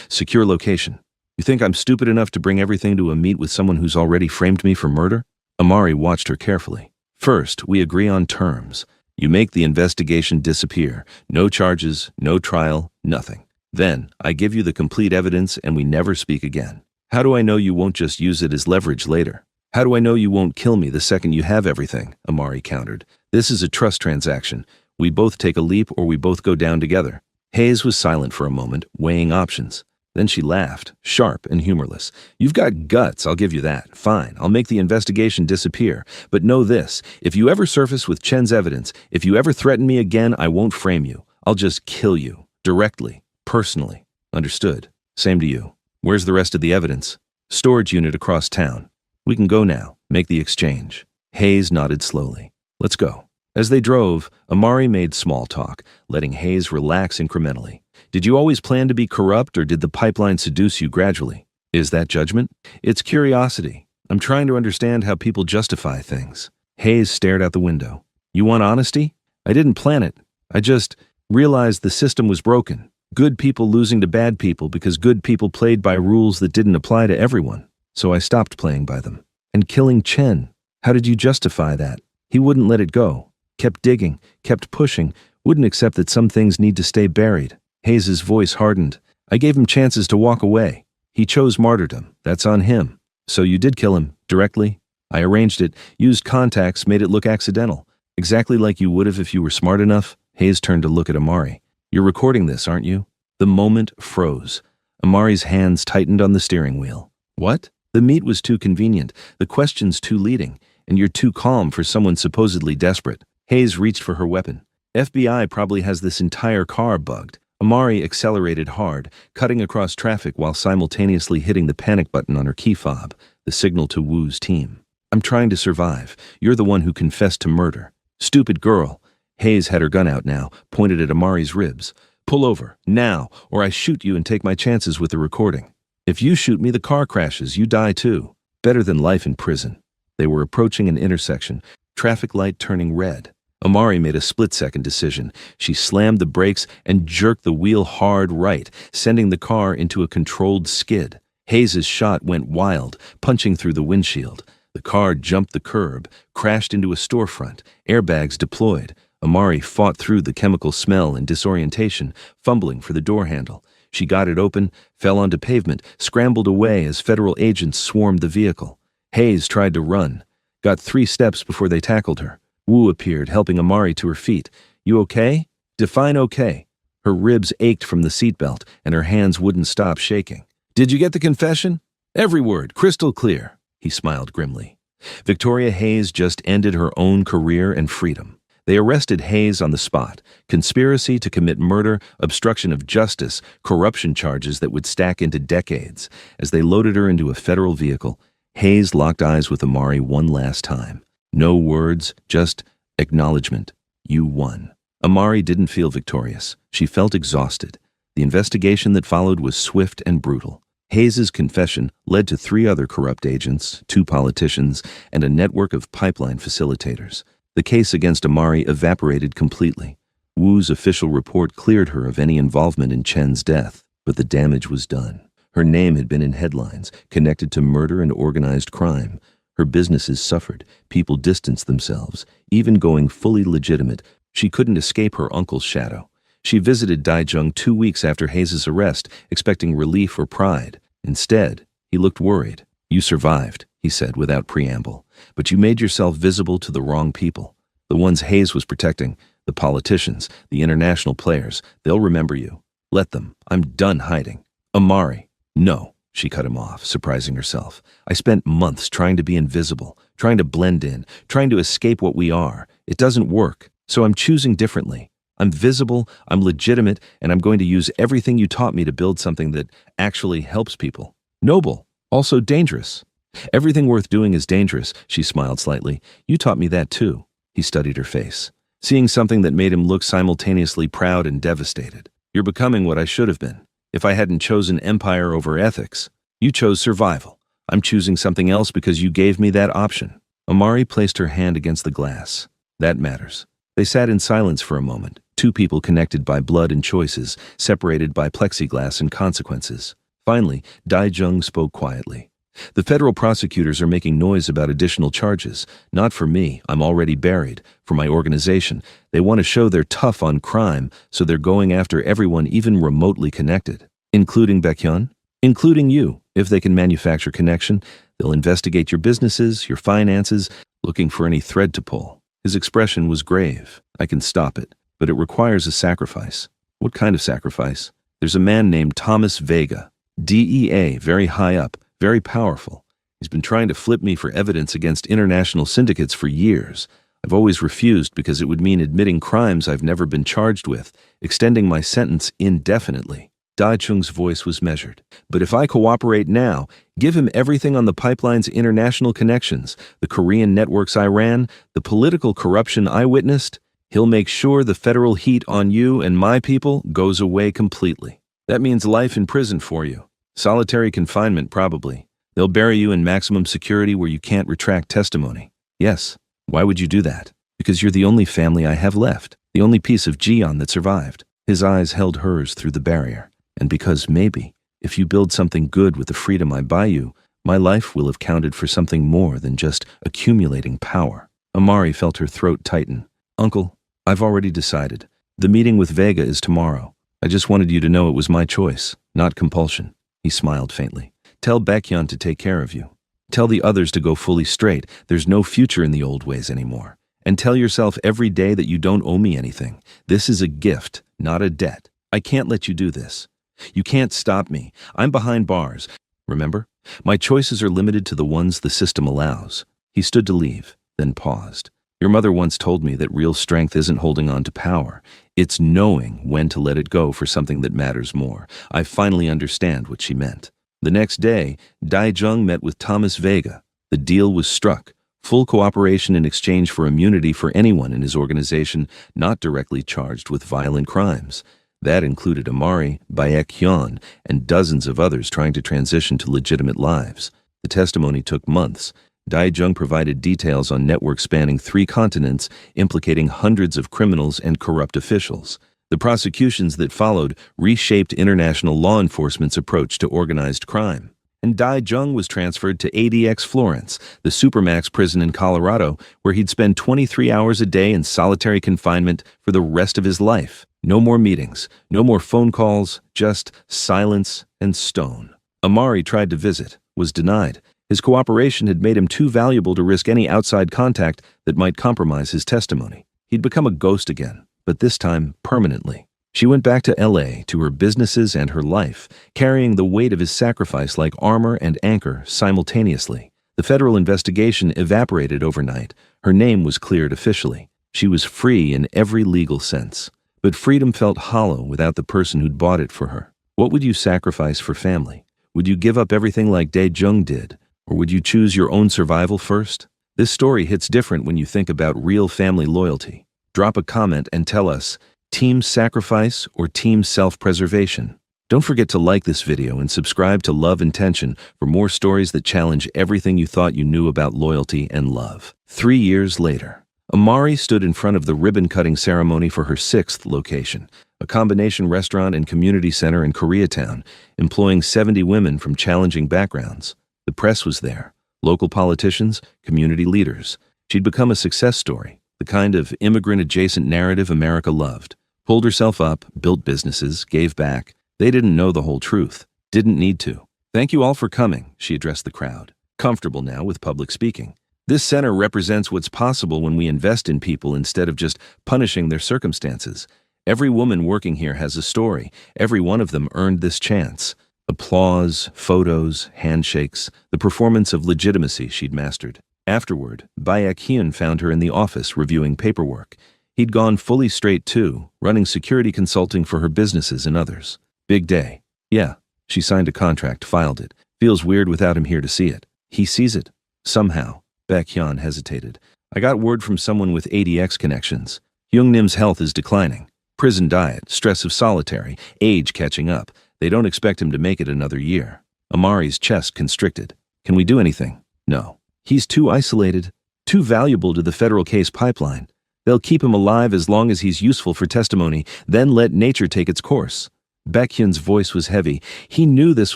"Secure location." "You think I'm stupid enough to bring everything to a meet with someone who's already framed me for murder?" Amari watched her carefully. "First, we agree on terms. You make the investigation disappear. No charges, no trial, nothing. Then, I give you the complete evidence and we never speak again. How do I know you won't just use it as leverage later? How do I know you won't kill me the second you have everything?" Amari countered. "This is a trust transaction. We both take a leap or we both go down together." Hayes was silent for a moment, weighing options. Then she laughed, sharp and humorless. "You've got guts, I'll give you that. Fine, I'll make the investigation disappear. But know this, if you ever surface with Chen's evidence, if you ever threaten me again, I won't frame you. I'll just kill you. Directly. Personally. Understood? Same to you. Where's the rest of the evidence?" "Storage unit across town. We can go now. Make the exchange." Hayes nodded slowly. "Let's go." As they drove, Amari made small talk, letting Hayes relax incrementally. "Did you always plan to be corrupt, or did the pipeline seduce you gradually? Is that judgment?" "It's curiosity. I'm trying to understand how people justify things." Hayes stared out the window. "You want honesty? I didn't plan it. I just realized the system was broken. Good people losing to bad people because good people played by rules that didn't apply to everyone. So I stopped playing by them. And killing Chen, how did you justify that? He wouldn't let it go. Kept digging, kept pushing, wouldn't accept that some things need to stay buried." Hayes' voice hardened. "I gave him chances to walk away. He chose martyrdom. That's on him. So you did kill him, directly?" "I arranged it, used contacts, made it look accidental. Exactly like you would have if you were smart enough." Hayes turned to look at Amari. "You're recording this, aren't you?" The moment froze. Amari's hands tightened on the steering wheel. "What?" "The meet was too convenient, the questions too leading, and you're too calm for someone supposedly desperate." Hayes reached for her weapon. "FBI probably has this entire car bugged." Amari accelerated hard, cutting across traffic while simultaneously hitting the panic button on her key fob, the signal to Wu's team. "I'm trying to survive. You're the one who confessed to murder." "Stupid girl." Hayes had her gun out now, pointed at Amari's ribs. "Pull over, now, or I shoot you and take my chances with the recording. If you shoot me, the car crashes, you die too. Better than life in prison." They were approaching an intersection, traffic light turning red. Amari made a split-second decision. She slammed the brakes and jerked the wheel hard right, sending the car into a controlled skid. Hayes' shot went wild, punching through the windshield. The car jumped the curb, crashed into a storefront, airbags deployed. Amari fought through the chemical smell and disorientation, fumbling for the door handle. She got it open, fell onto pavement, scrambled away as federal agents swarmed the vehicle. Hayes tried to run, got 3 steps before they tackled her. Wu appeared, helping Amari to her feet. "You okay?" "Define okay." Her ribs ached from the seatbelt, and her hands wouldn't stop shaking. "Did you get the confession?" "Every word, crystal clear." He smiled grimly. Victoria Hayes just ended her own career and freedom. They arrested Hayes on the spot. Conspiracy to commit murder, obstruction of justice, corruption charges that would stack into decades. As they loaded her into a federal vehicle, Hayes locked eyes with Amari one last time. No words, just acknowledgement. You won. Amari didn't feel victorious. She felt exhausted. The investigation that followed was swift and brutal. Hayes' confession led to 3 other corrupt agents, 2 politicians, and a network of pipeline facilitators. The case against Amari evaporated completely. Wu's official report cleared her of any involvement in Chen's death, but the damage was done. Her name had been in headlines, connected to murder and organized crime. Her businesses suffered, people distanced themselves. Even going fully legitimate, she couldn't escape her uncle's shadow. She visited Daijung 2 weeks after Hayes' arrest, expecting relief or pride. Instead, he looked worried. "You survived," he said without preamble, "but you made yourself visible to the wrong people. The ones Hayes was protecting, the politicians, the international players, they'll remember you. Let them. I'm done hiding." "Amari." "No." She cut him off, surprising herself. "I spent months trying to be invisible, trying to blend in, trying to escape what we are. It doesn't work, so I'm choosing differently. I'm visible, I'm legitimate, and I'm going to use everything you taught me to build something that actually helps people. Noble, also dangerous. Everything worth doing is dangerous, she smiled slightly. You taught me that too. He studied her face, seeing something that made him look simultaneously proud and devastated. You're becoming what I should have been. If I hadn't chosen empire over ethics, you chose survival. I'm choosing something else because you gave me that option. Amari placed her hand against the glass. That matters. They sat in silence for a moment, two people connected by blood and choices, separated by plexiglass and consequences. Finally, Dai-jung spoke quietly. The federal prosecutors are making noise about additional charges. Not for me, I'm already buried. For my organization, they want to show they're tough on crime, so they're going after everyone even remotely connected. Including Baekhyun? Including you. If they can manufacture connection, they'll investigate your businesses, your finances, looking for any thread to pull. His expression was grave. I can stop it, but it requires a sacrifice. What kind of sacrifice? There's a man named Thomas Vega. DEA, very high up, very powerful. He's been trying to flip me for evidence against international syndicates for years. I've always refused because it would mean admitting crimes I've never been charged with, extending my sentence indefinitely. Dai-jung's voice was measured. But if I cooperate now, give him everything on the pipeline's international connections, the Korean networks I ran, the political corruption I witnessed, he'll make sure the federal heat on you and my people goes away completely. That means life in prison for you. Solitary confinement, probably. They'll bury you in maximum security where you can't retract testimony. Yes. Why would you do that? Because you're the only family I have left, the only piece of Jian that survived. His eyes held hers through the barrier. And because maybe, if you build something good with the freedom I buy you, my life will have counted for something more than just accumulating power. Amari felt her throat tighten. Uncle, I've already decided. The meeting with Vega is tomorrow. I just wanted you to know it was my choice, not compulsion. He smiled faintly. Tell Baekhyun to take care of you. Tell the others to go fully straight. There's no future in the old ways anymore. And tell yourself every day that you don't owe me anything. This is a gift, not a debt. I can't let you do this. You can't stop me. I'm behind bars. Remember? My choices are limited to the ones the system allows. He stood to leave, then paused. Your mother once told me that real strength isn't holding on to power. It's knowing when to let it go for something that matters more. I finally understand what she meant. The next day, Dai-jung met with Thomas Vega. The deal was struck. Full cooperation in exchange for immunity for anyone in his organization not directly charged with violent crimes. That included Amari, Baekhyun, and dozens of others trying to transition to legitimate lives. The testimony took months. Dai-jung provided details on networks spanning 3 continents, implicating hundreds of criminals and corrupt officials. The prosecutions that followed reshaped international law enforcement's approach to organized crime. And Dai-jung was transferred to ADX Florence, the supermax prison in Colorado, where he'd spend 23 hours a day in solitary confinement for the rest of his life. No more meetings, no more phone calls, just silence and stone. Amari tried to visit, was denied. His cooperation had made him too valuable to risk any outside contact that might compromise his testimony. He'd become a ghost again, but this time permanently. She went back to LA, to her businesses and her life, carrying the weight of his sacrifice like armor and anchor simultaneously. The federal investigation evaporated overnight. Her name was cleared officially. She was free in every legal sense. But freedom felt hollow without the person who'd bought it for her. What would you sacrifice for family? Would you give up everything like Dai-jung did? Or would you choose your own survival first? This story hits different when you think about real family loyalty. Drop a comment and tell us, team sacrifice or team self-preservation? Don't forget to like this video and subscribe to Love and Tension for more stories that challenge everything you thought you knew about loyalty and love. 3 years later, Amari stood in front of the ribbon-cutting ceremony for her 6th location, a combination restaurant and community center in Koreatown, employing 70 women from challenging backgrounds. The press was there, local politicians, community leaders. She'd become a success story, the kind of immigrant-adjacent narrative America loved. Pulled herself up, built businesses, gave back. They didn't know the whole truth, didn't need to. Thank you all for coming, she addressed the crowd, comfortable now with public speaking. This center represents what's possible when we invest in people instead of just punishing their circumstances. Every woman working here has a story. Every one of them earned this chance. Applause, photos, handshakes, the performance of legitimacy she'd mastered. Afterward, Baek-hyun found her in the office reviewing paperwork. He'd gone fully straight too, running security consulting for her businesses and others. Big day. Yeah, she signed a contract, filed it. Feels weird without him here to see it. He sees it. Somehow. Baek-hyun hesitated. I got word from someone with ADX connections. Youngnim's health is declining. Prison diet, stress of solitary, age catching up. They don't expect him to make it another year. Amari's chest constricted. Can we do anything? No. He's too isolated, too valuable to the federal case pipeline. They'll keep him alive as long as he's useful for testimony, then let nature take its course. Baek-hyun's voice was heavy. He knew this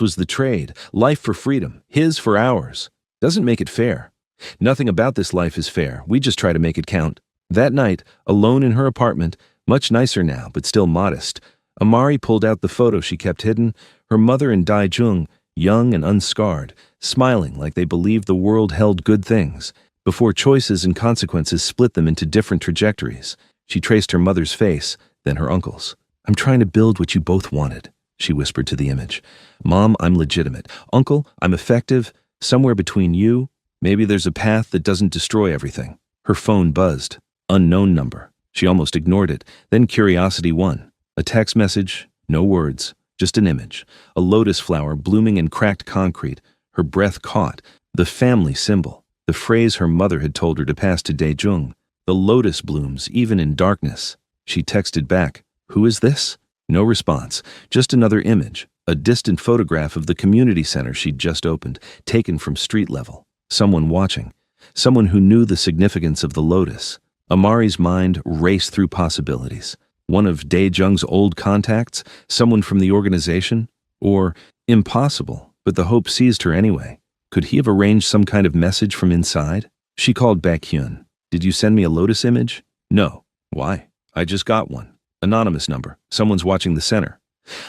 was the trade, life for freedom, his for ours. Doesn't make it fair. Nothing about this life is fair. We just try to make it count. That night, alone in her apartment, much nicer now, but still modest, Amari pulled out the photo she kept hidden, her mother and Dae-jung, young and unscarred, smiling like they believed the world held good things, before choices and consequences split them into different trajectories. She traced her mother's face, then her uncle's. I'm trying to build what you both wanted, she whispered to the image. Mom, I'm legitimate. Uncle, I'm effective. Somewhere between you, maybe there's a path that doesn't destroy everything. Her phone buzzed. Unknown number. She almost ignored it. Then curiosity won. A text message, no words, just an image. A lotus flower blooming in cracked concrete. Her breath caught. The family symbol. The phrase her mother had told her to pass to Dae-jung. The lotus blooms, even in darkness. She texted back, "Who is this?" No response. Just another image. A distant photograph of the community center she'd just opened, taken from street level. Someone watching. Someone who knew the significance of the lotus. Amari's mind raced through possibilities. One of Dae-jung's old contacts? Someone from the organization? Or, impossible, but the hope seized her anyway. Could he have arranged some kind of message from inside? She called Baek-hyun. Did you send me a lotus image? No. Why? I just got one. Anonymous number. Someone's watching the center.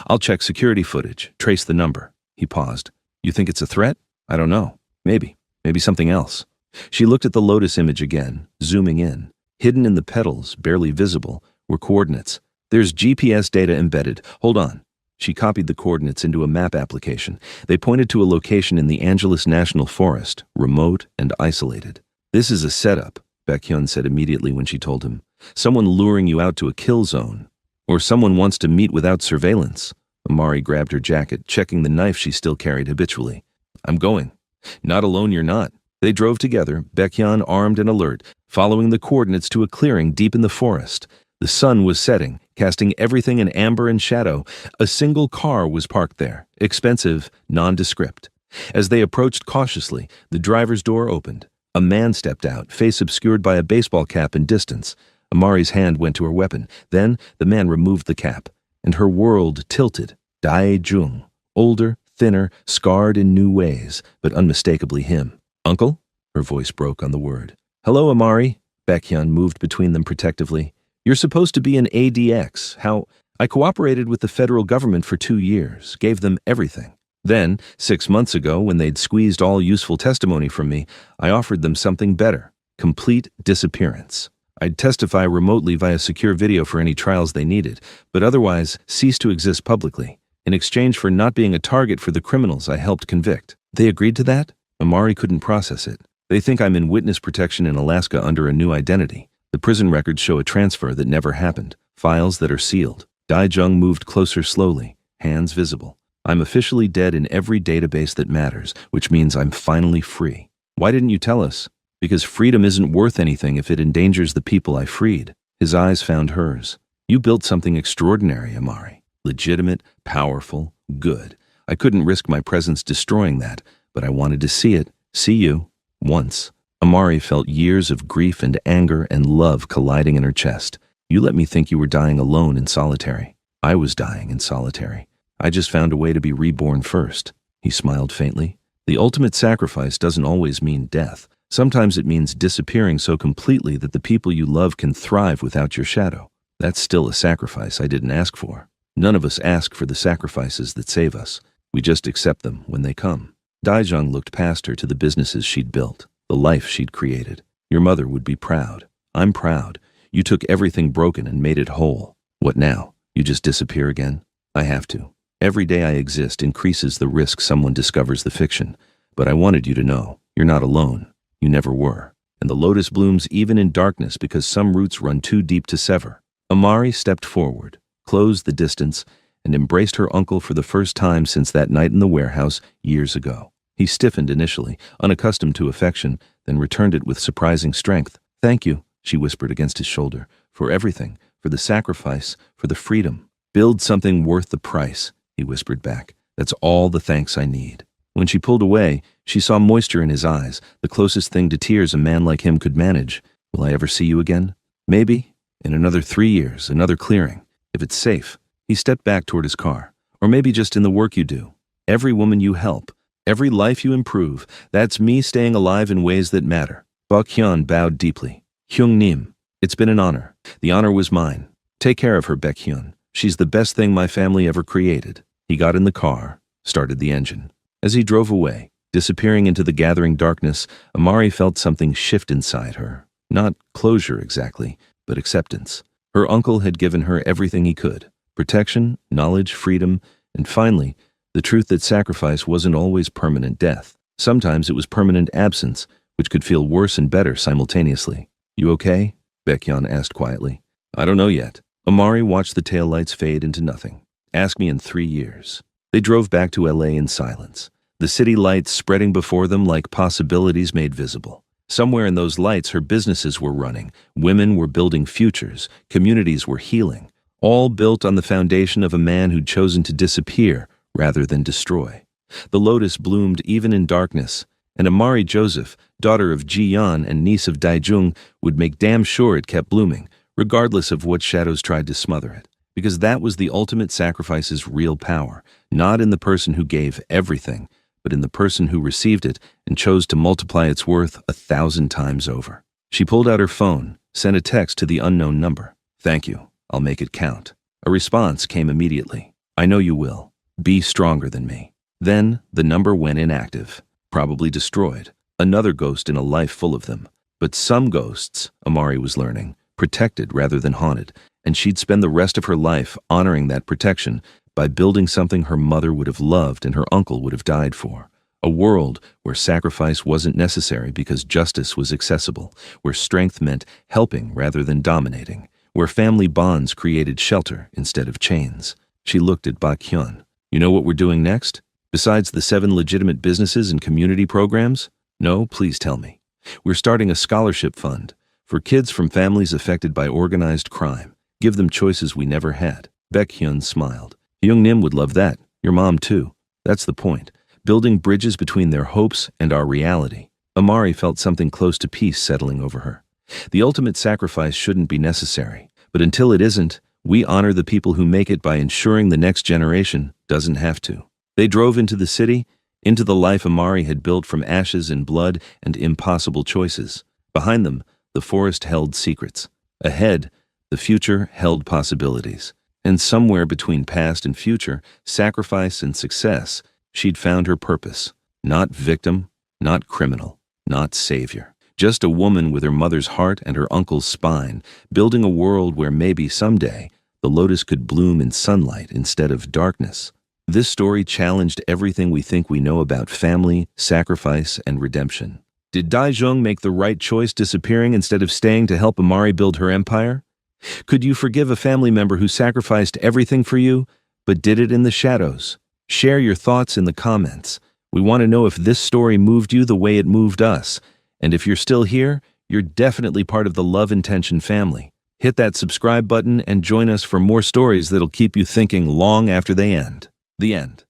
I'll check security footage, trace the number. He paused. You think it's a threat? I don't know. Maybe. Maybe something else. She looked at the lotus image again, zooming in. Hidden in the petals, barely visible, were coordinates. There's GPS data embedded. Hold on. She copied the coordinates into a map application. They pointed to a location in the Angeles National Forest, remote and isolated. This is a setup, Baek-hyun said immediately when she told him. Someone luring you out to a kill zone. Or someone wants to meet without surveillance. Amari grabbed her jacket, checking the knife she still carried habitually. I'm going. Not alone you're not. They drove together, Baek-hyun armed and alert, following the coordinates to a clearing deep in the forest. The sun was setting, casting everything in amber and shadow. A single car was parked there, expensive, nondescript. As they approached cautiously, the driver's door opened. A man stepped out, face obscured by a baseball cap in distance. Amari's hand went to her weapon. Then the man removed the cap, and her world tilted. Dae-jung, older, thinner, scarred in new ways, but unmistakably him. Uncle? Her voice broke on the word. Hello, Amari. Baek-hyun moved between them protectively. You're supposed to be an ADX. How? I cooperated with the federal government for 2 years, gave them everything. Then, 6 months ago, when they'd squeezed all useful testimony from me, I offered them something better. Complete disappearance. I'd testify remotely via secure video for any trials they needed, but otherwise cease to exist publicly, in exchange for not being a target for the criminals I helped convict. They agreed to that? Amari couldn't process it. They think I'm in witness protection in Alaska under a new identity. The prison records show a transfer that never happened, files that are sealed. Dae-jung moved closer slowly, hands visible. I'm officially dead in every database that matters, which means I'm finally free. Why didn't you tell us? Because freedom isn't worth anything if it endangers the people I freed. His eyes found hers. You built something extraordinary, Amari. Legitimate, powerful, good. I couldn't risk my presence destroying that, but I wanted to see it, see you, once. Amari felt years of grief and anger and love colliding in her chest. You let me think you were dying alone in solitary. I was dying in solitary. I just found a way to be reborn first. He smiled faintly. The ultimate sacrifice doesn't always mean death. Sometimes it means disappearing so completely that the people you love can thrive without your shadow. That's still a sacrifice I didn't ask for. None of us ask for the sacrifices that save us. We just accept them when they come. Dae-jung looked past her to the businesses she'd built, the life she'd created. Your mother would be proud. I'm proud. You took everything broken and made it whole. What now? You just disappear again? I have to. Every day I exist increases the risk someone discovers the fiction. But I wanted you to know, you're not alone. You never were. And the lotus blooms even in darkness because some roots run too deep to sever. Amari stepped forward, closed the distance, and embraced her uncle for the first time since that night in the warehouse years ago. He stiffened initially, unaccustomed to affection, then returned it with surprising strength. "Thank you," she whispered against his shoulder, "for everything, for the sacrifice, for the freedom." "Build something worth the price," he whispered back. "That's all the thanks I need." When she pulled away, she saw moisture in his eyes, the closest thing to tears a man like him could manage. "Will I ever see you again?" "Maybe. In another 3 years, another clearing. If it's safe." He stepped back toward his car. "Or maybe just in the work you do. Every woman you help, every life you improve, that's me staying alive in ways that matter." Bak Hyun bowed deeply. "Hyung Nim, it's been an honor. The honor was mine. Take care of her, Baek Hyun. She's the best thing my family ever created." He got in the car, started the engine. As he drove away, disappearing into the gathering darkness, Amari felt something shift inside her. Not closure exactly, but acceptance. Her uncle had given her everything he could. Protection, knowledge, freedom, and finally, the truth that sacrifice wasn't always permanent death. Sometimes it was permanent absence, which could feel worse and better simultaneously. "You okay?" Baekhyun asked quietly. "I don't know yet." Amari watched the taillights fade into nothing. "Ask me in 3 years." They drove back to LA in silence, the city lights spreading before them like possibilities made visible. Somewhere in those lights, her businesses were running, women were building futures, communities were healing, all built on the foundation of a man who'd chosen to disappear rather than destroy. The lotus bloomed even in darkness, and Amari Joseph, daughter of Ji-yeon and niece of Daijung, would make damn sure it kept blooming, regardless of what shadows tried to smother it. Because that was the ultimate sacrifice's real power, not in the person who gave everything, but in the person who received it and chose to multiply its worth 1,000 times over. She pulled out her phone, sent a text to the unknown number. "Thank you. I'll make it count." A response came immediately. "I know you will. Be stronger than me." Then the number went inactive, probably destroyed. Another ghost in a life full of them. But some ghosts, Amari was learning, protected rather than haunted, and she'd spend the rest of her life honoring that protection by building something her mother would have loved and her uncle would have died for. A world where sacrifice wasn't necessary because justice was accessible, where strength meant helping rather than dominating, where family bonds created shelter instead of chains. She looked at Bak Hyun. "You know what we're doing next? Besides the 7 legitimate businesses and community programs?" "No, please tell me." "We're starting a scholarship fund for kids from families affected by organized crime. Give them choices we never had." Baek Hyun smiled. "Hyung Nim would love that. Your mom too. That's the point. Building bridges between their hopes and our reality." Amari felt something close to peace settling over her. The ultimate sacrifice shouldn't be necessary, but until it isn't, we honor the people who make it by ensuring the next generation doesn't have to. They drove into the city, into the life Amari had built from ashes and blood and impossible choices. Behind them, the forest held secrets. Ahead, the future held possibilities. And somewhere between past and future, sacrifice and success, she'd found her purpose. Not victim, not criminal, not savior. Just a woman with her mother's heart and her uncle's spine, building a world where maybe someday the lotus could bloom in sunlight instead of darkness. This story challenged everything we think we know about family, sacrifice, and redemption. Did Daijung make the right choice disappearing instead of staying to help Amari build her empire? Could you forgive a family member who sacrificed everything for you, but did it in the shadows? Share your thoughts in the comments. We want to know if this story moved you the way it moved us. And if you're still here, you're definitely part of the Love Intention family. Hit that subscribe button and join us for more stories that'll keep you thinking long after they end. The end.